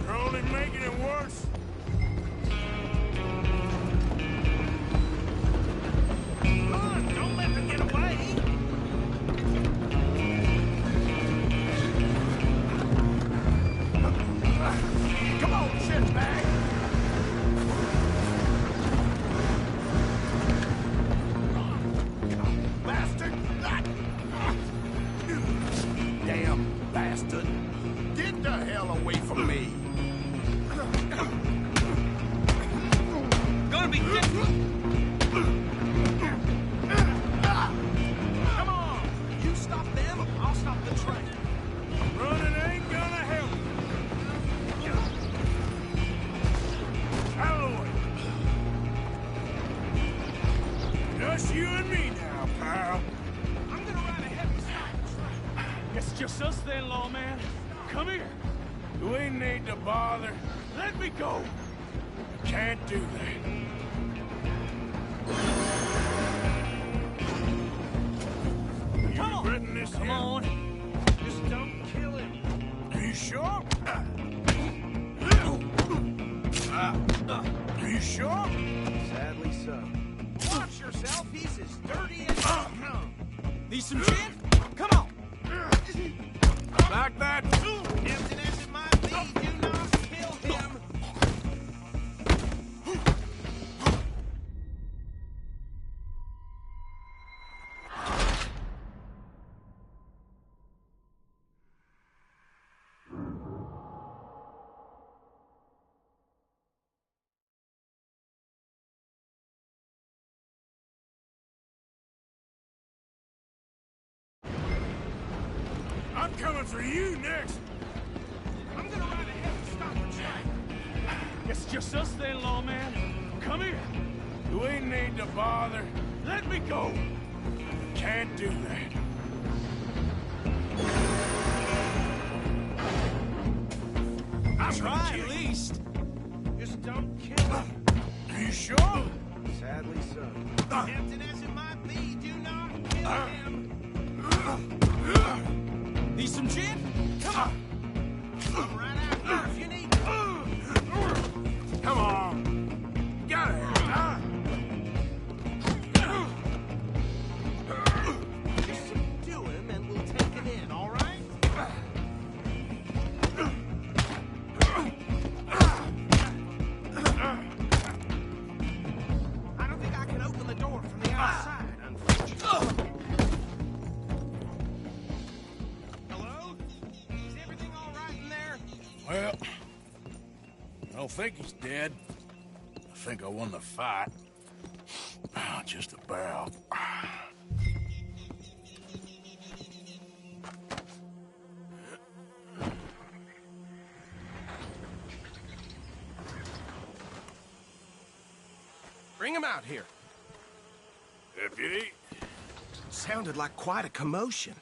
You're only making it worse. Run! Don't let them get away! Come on, shitbag! Bastard! Damn bastard! Get the hell away from me! Gonna be different! Come on! You stop them, I'll stop the train. Running ain't gonna help. Out of the way. Just you and me now, pal. I'm gonna ride ahead beside the train. Guess it's just us then, lawman. Come here. You ain't need to bother. Let me go. Can't do that. You Come on. regretting this Come yet? on. Just don't kill him. Are you sure? Are you sure? Sadly so. Watch yourself, he's as dirty as they come. Need some gin? Come on. Like that? Tempting as it might be, do not kill him. I'm coming for you next. I'm gonna ride ahead and stop the train. Guess it's just us then, lawman. Come here. You ain't need to bother. Let me go. Can't do that. I'll try at least. Just don't kill him. Are you sure? Sadly so. Tempting as it might be, do not kill him. Need some gin? Come on. I'm right out here if you need me. Come on. Got it. Just subdue him and we'll take it in, all right? I don't think I can open the door from the outside, unfortunately. Hello? Is everything all right in there? Well, I don't think he's dead. I think I won the fight. Just about. Bring him out here. Deputy? Sounded like quite a commotion.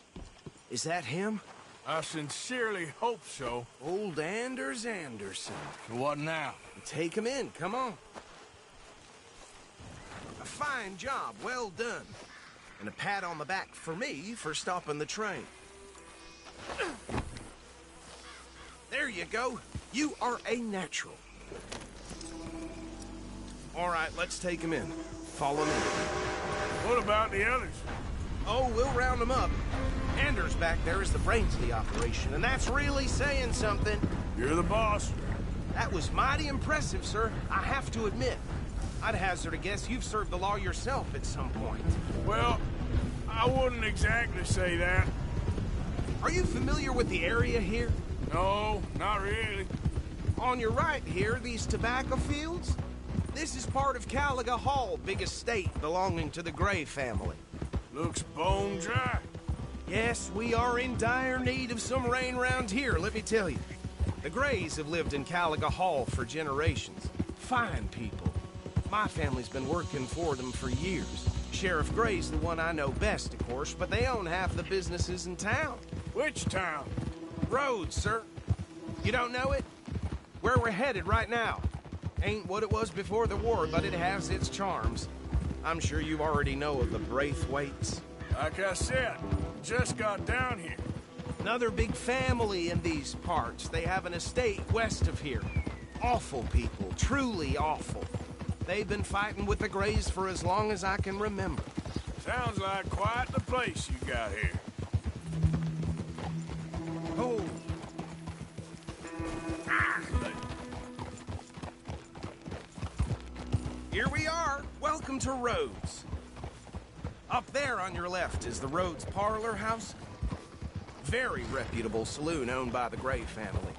Is that him? I sincerely hope so. Old Anders Anderson. So what now? Take him in, come on. A fine job, well done. And a pat on the back for me for stopping the train. There you go. You are a natural. All right, let's take him in. Follow me. What about the others? Oh, we'll round them up. Anders back there is the brains of the operation, and that's really saying something. You're the boss. That was mighty impressive, sir. I have to admit. I'd hazard a guess you've served the law yourself at some point. Well, I wouldn't exactly say that. Are you familiar with the area here? No, not really. On your right here, these tobacco fields? This is part of Caliga Hall, big estate belonging to the Gray family. Looks bone dry. Yes, we are in dire need of some rain round here, let me tell you. The Grays have lived in Caliga Hall for generations. Fine people. My family's been working for them for years. Sheriff Gray's the one I know best, of course, but they own half the businesses in town. Which town? Rhodes, sir. You don't know it? Where we're headed right now. Ain't what it was before the war, but it has its charms. I'm sure you already know of the Braithwaites. Like I said, just got down here. Another big family in these parts. They have an estate west of here. Awful people, truly awful. They've been fighting with the Grays for as long as I can remember. Sounds like quite the place you got here. Oh. Here we are. Welcome to Rhodes. Up there on your left is the Rhodes Parlor House. Very reputable saloon owned by the Gray family.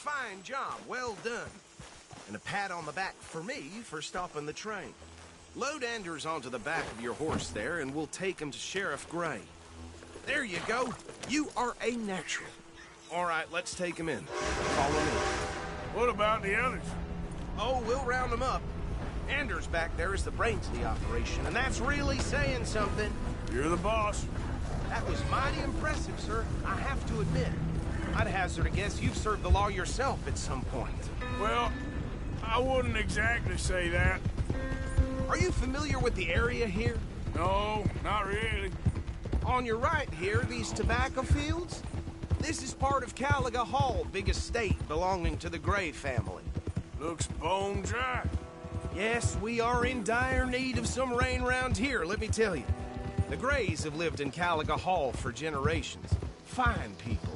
Fine job, well done. And a pat on the back for me for stopping the train. Load Anders onto the back of your horse there, and we'll take him to Sheriff Gray. There you go. You are a natural. All right, let's take him in. Follow me. What about the others? Oh, we'll round them up. Anders back there is the brains of the operation, and that's really saying something. You're the boss. That was mighty impressive, sir. I have to admit. I'd hazard a guess you've served the law yourself at some point. Well, I wouldn't exactly say that. Are you familiar with the area here? No, not really. On your right here, these tobacco fields? This is part of Caliga Hall, big estate belonging to the Gray family. Looks bone dry. Yes, we are in dire need of some rain round here, let me tell you. The Grays have lived in Caliga Hall for generations. Fine people.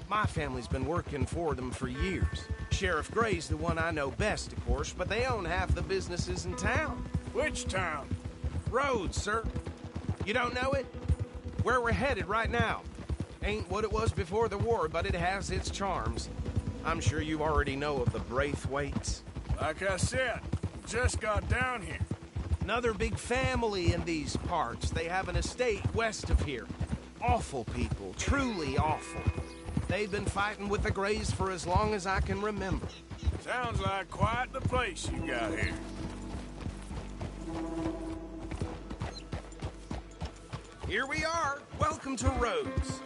My family's been working for them for years. Sheriff Gray's the one I know best, of course, but they own half the businesses in town. Which town? Rhodes, sir. You don't know it? Where we're headed right now. Ain't what it was before the war, but it has its charms. I'm sure you already know of the Braithwaites. Like I said, just got down here. Another big family in these parts. They have an estate west of here. Awful people, truly awful. They've been fighting with the Grays for as long as I can remember. Sounds like quite the place you got here. Here we are. Welcome to Rhodes.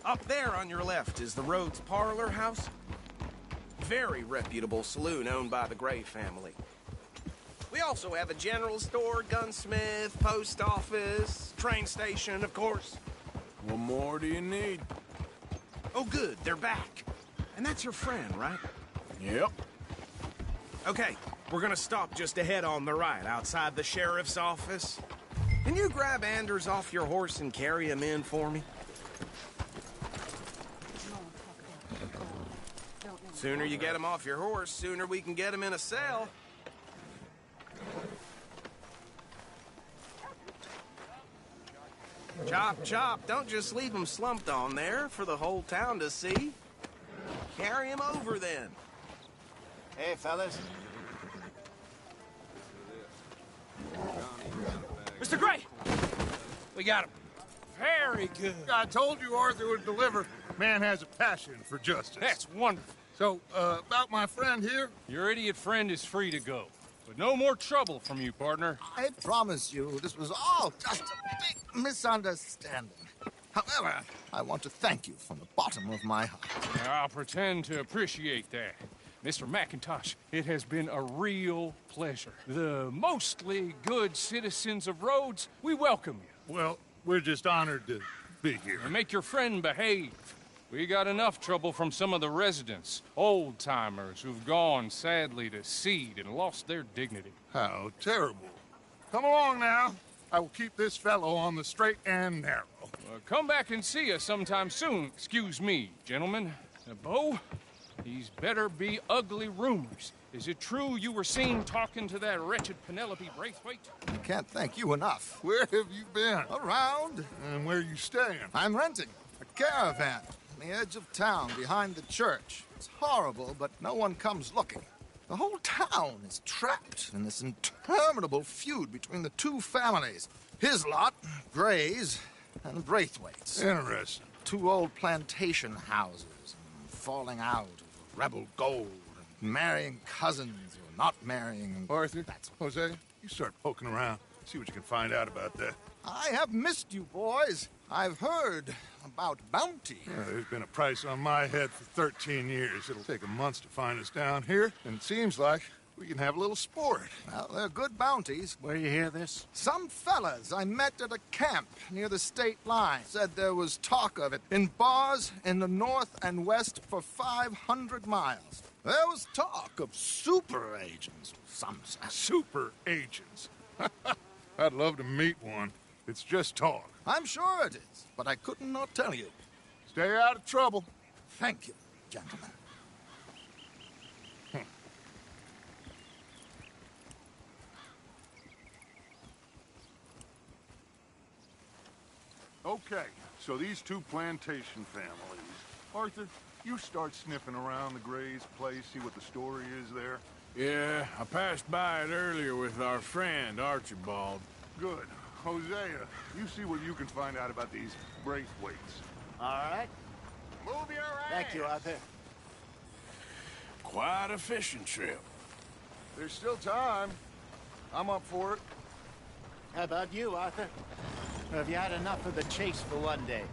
Up there on your left is the Rhodes Parlor House. Very reputable saloon owned by the Gray family. We also have a general store, gunsmith, post office, train station, of course. What more do you need? Oh, good. They're back. And that's your friend, right? Yep. Okay, we're gonna stop just ahead on the right, outside the sheriff's office. Can you grab Anders off your horse and carry him in for me? Sooner you get him off your horse, sooner we can get him in a cell. Chop, chop. Don't just leave him slumped on there for the whole town to see. Carry him over, then. Hey, fellas. Mr. Gray! We got him. Very good. I told you Arthur would deliver. Man has a passion for justice. That's wonderful. So, about my friend here? Your idiot friend is free to go. But no more trouble from you, partner. I promise you, this was all just a big misunderstanding. However, I want to thank you from the bottom of my heart. I'll pretend to appreciate that. Mr. McIntosh, it has been a real pleasure. The mostly good citizens of Rhodes, we welcome you. Well, we're just honored to be here. And make your friend behave. We got enough trouble from some of the residents, old-timers who've gone, sadly, to seed and lost their dignity. How terrible. Come along now. I will keep this fellow on the straight and narrow. Come back and see us sometime soon. Excuse me, gentlemen. Bo, these better be ugly rumors. Is it true you were seen talking to that wretched Penelope Braithwaite? I can't thank you enough. Where have you been? Around. And where are you staying? I'm renting a caravan on the edge of town behind the church. It's horrible, but no one comes looking. The whole town is trapped in this interminable feud between the two families. His lot, Gray's, and Braithwaite's. Interesting. Two old plantation houses, and falling out of rebel gold, and marrying cousins or not marrying. Arthur, Jose, you start poking around. See what you can find out about that. I have missed you, boys. I've heard about bounty. There's been a price on my head for 13 years. It'll take a month to find us down here, and it seems like we can have a little sport. Well, they're good bounties. Where you hear this? Some fellas I met at a camp near the state line said there was talk of it in bars in the north and west for 500 miles. There was talk of super agents, some said. Super agents? I'd love to meet one. It's just talk. I'm sure it is, but I couldn't not tell you. Stay out of trouble. Thank you, gentlemen. Okay, so these two plantation families. Arthur, you start sniffing around the Gray's place, see what the story is there. Yeah, I passed by it earlier with our friend, Archibald. Good. Hosea, you see what you can find out about these Braithwaites. All right. Move your ass. Thank you, Arthur. Quite a fishing trip. There's still time. I'm up for it. How about you, Arthur? Or have you had enough of the chase for one day?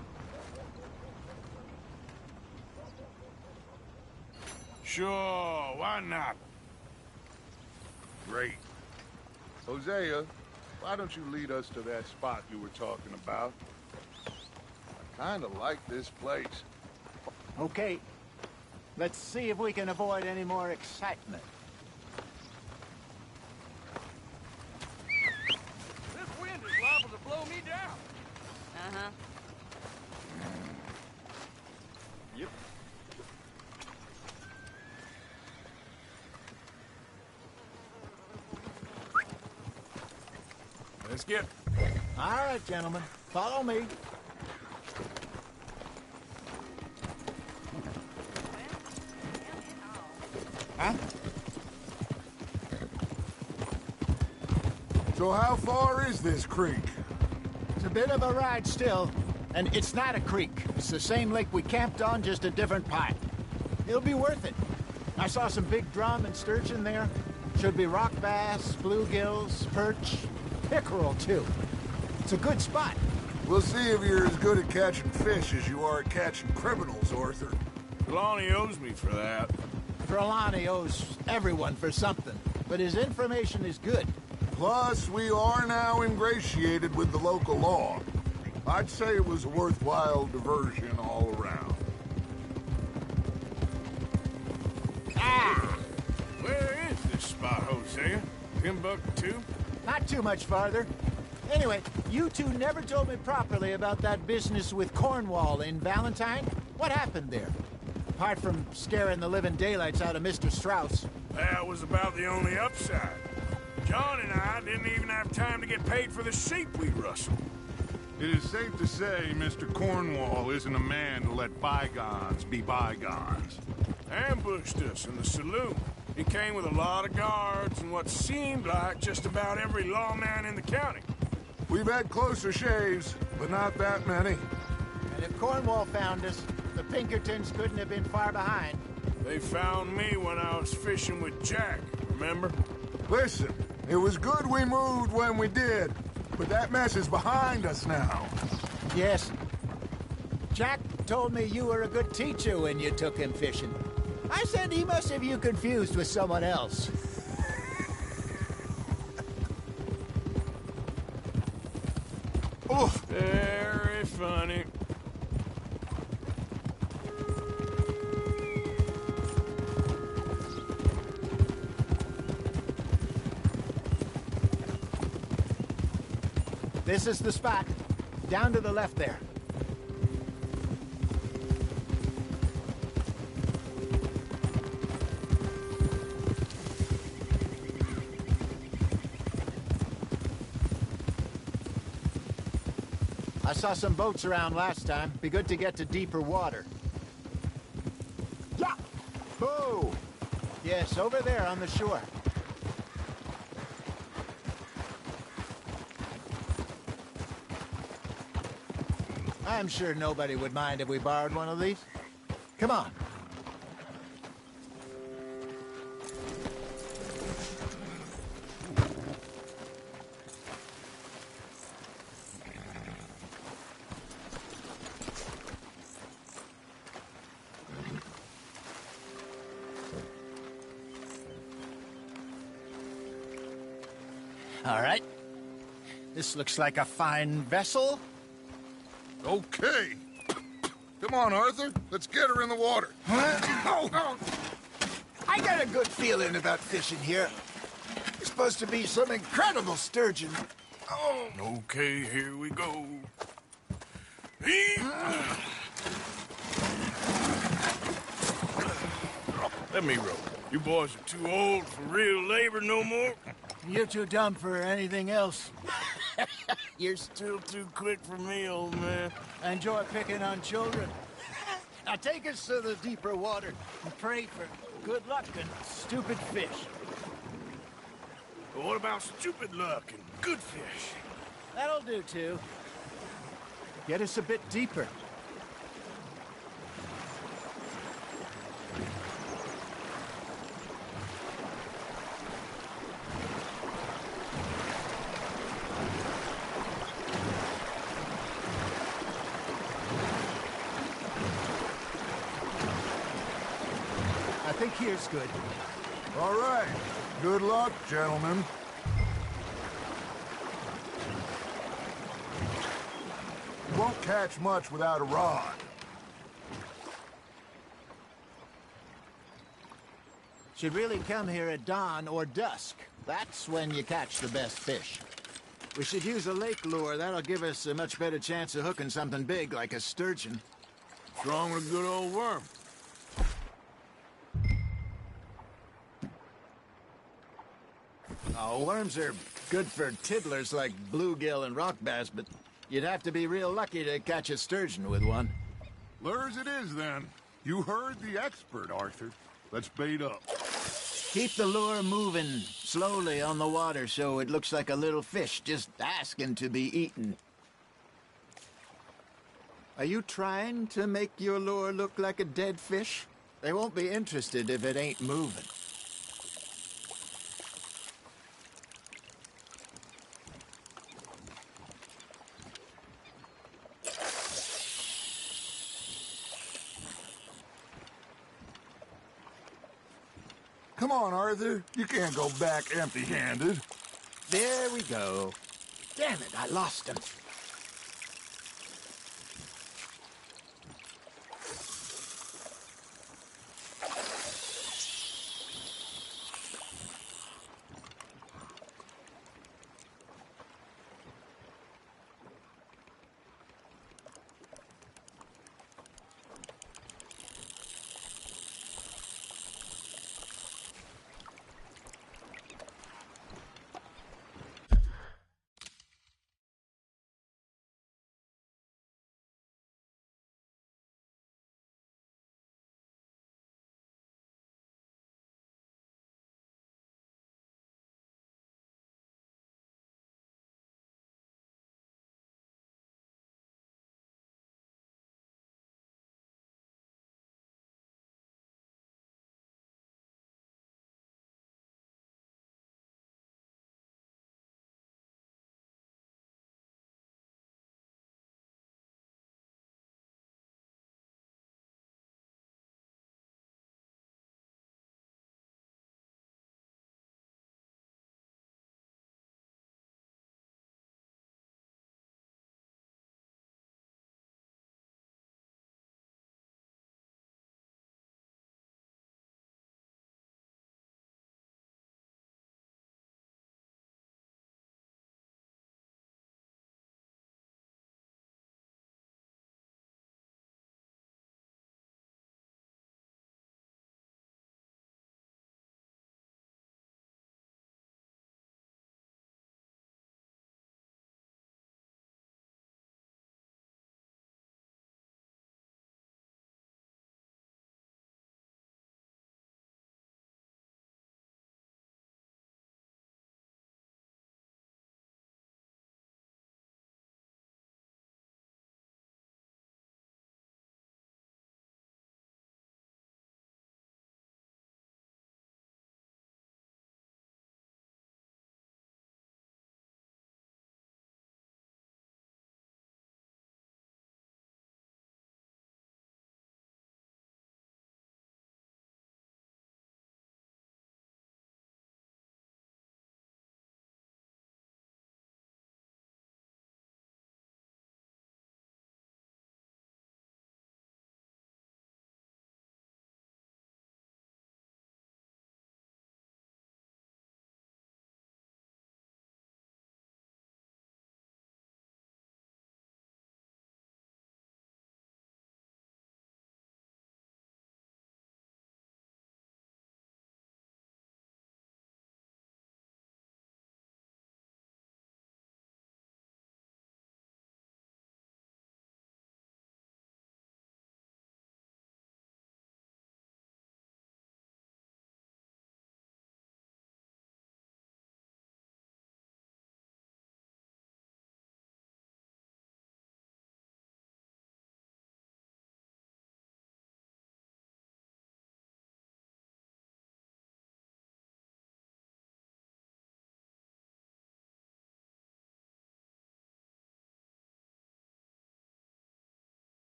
Sure, why not? Great. Hosea, why don't you lead us to that spot you were talking about? I kind of like this place. Okay. Let's see if we can avoid any more excitement. This wind is liable to blow me down. Uh-huh. Yep. Let's get... All right, gentlemen. Follow me. Huh? So how far is this creek? It's a bit of a ride still, and it's not a creek. It's the same lake we camped on, just a different part. It'll be worth it. I saw some big drum and sturgeon there. Should be rock bass, bluegills, perch, pickerel, too. It's a good spot. We'll see if you're as good at catching fish as you are at catching criminals, Arthur. Trelawney owes me for that. Trelawney owes everyone for something, but his information is good. Plus, we are now ingratiated with the local law. I'd say it was a worthwhile diversion all around. Ah! Where is this spot, Hosea? Timbuktu? Not too much farther. Anyway, you two never told me properly about that business with Cornwall in Valentine. What happened there? Apart from scaring the living daylights out of Mr. Strauss. That was about the only upside. John and I didn't even have time to get paid for the sheep we rustled. It is safe to say Mr. Cornwall isn't a man to let bygones be bygones. Ambushed us in the saloon. He came with a lot of guards and what seemed like just about every lawman in the county. We've had closer shaves, but not that many. And if Cornwall found us, the Pinkertons couldn't have been far behind. They found me when I was fishing with Jack, remember? Listen, it was good we moved when we did, but that mess is behind us now. Yes. Jack told me you were a good teacher when you took him fishing. I said he must have you confused with someone else. Oh, very funny. This is the spot. Down to the left there. I saw some boats around last time. Be good to get to deeper water. Yeah! Oh! Yes, over there on the shore. I'm sure nobody would mind if we borrowed one of these. Come on. All right. This looks like a fine vessel. Okay. Come on, Arthur. Let's get her in the water. Oh. I got a good feeling about fishing here. It's supposed to be some incredible sturgeon. Oh. Okay, here we go. Let me row. You boys are too old for real labor no more. You're too dumb for anything else. You're still too quick for me, old man. I enjoy picking on children. Now take us to the deeper water and pray for good luck and stupid fish. But what about stupid luck and good fish? That'll do, too. Get us a bit deeper. I think here's good. All right. Good luck, gentlemen. You won't catch much without a rod. Should really come here at dawn or dusk. That's when you catch the best fish. We should use a lake lure. That'll give us a much better chance of hooking something big like a sturgeon. What's wrong with a good old worm? Oh, worms are good for tiddlers like bluegill and rock bass, but you'd have to be real lucky to catch a sturgeon with one. Lures it is, then. You heard the expert, Arthur. Let's bait up. Keep the lure moving slowly on the water so it looks like a little fish just asking to be eaten. Are you trying to make your lure look like a dead fish? They won't be interested if it ain't moving. Come on, Arthur. You can't go back empty-handed. There we go. Damn it, I lost him.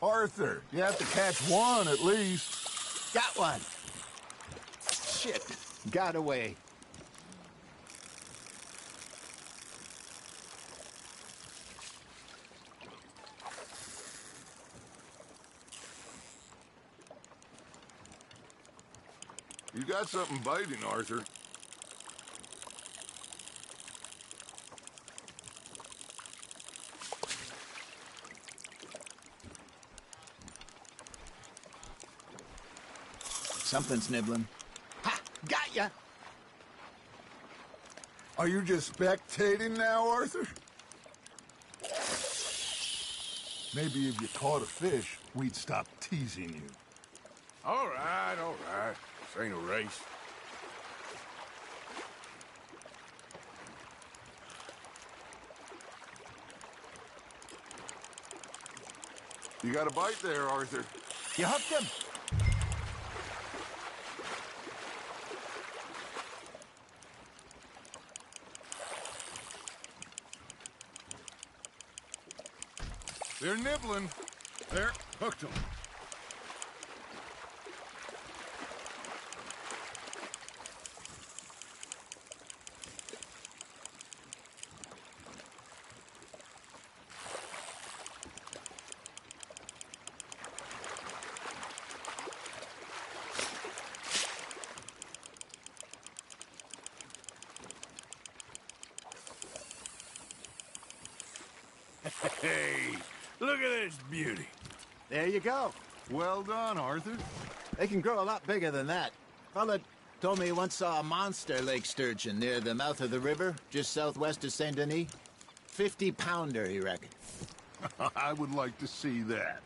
Arthur, you have to catch one at least. Got one. Shit. Got away. You got something biting, Arthur. Something's nibbling. Ha! Got ya! Are you just spectating now, Arthur? Maybe if you caught a fish, we'd stop teasing you. All right, all right. This ain't a race. You got a bite there, Arthur. You hooked him. They're nibbling. There, hooked them. Hey, look at this beauty. There you go. Well done, Arthur. They can grow a lot bigger than that. Fella told me he once saw a monster lake sturgeon near the mouth of the river, just southwest of Saint Denis. 50-pounder, he reckoned. I would like to see that.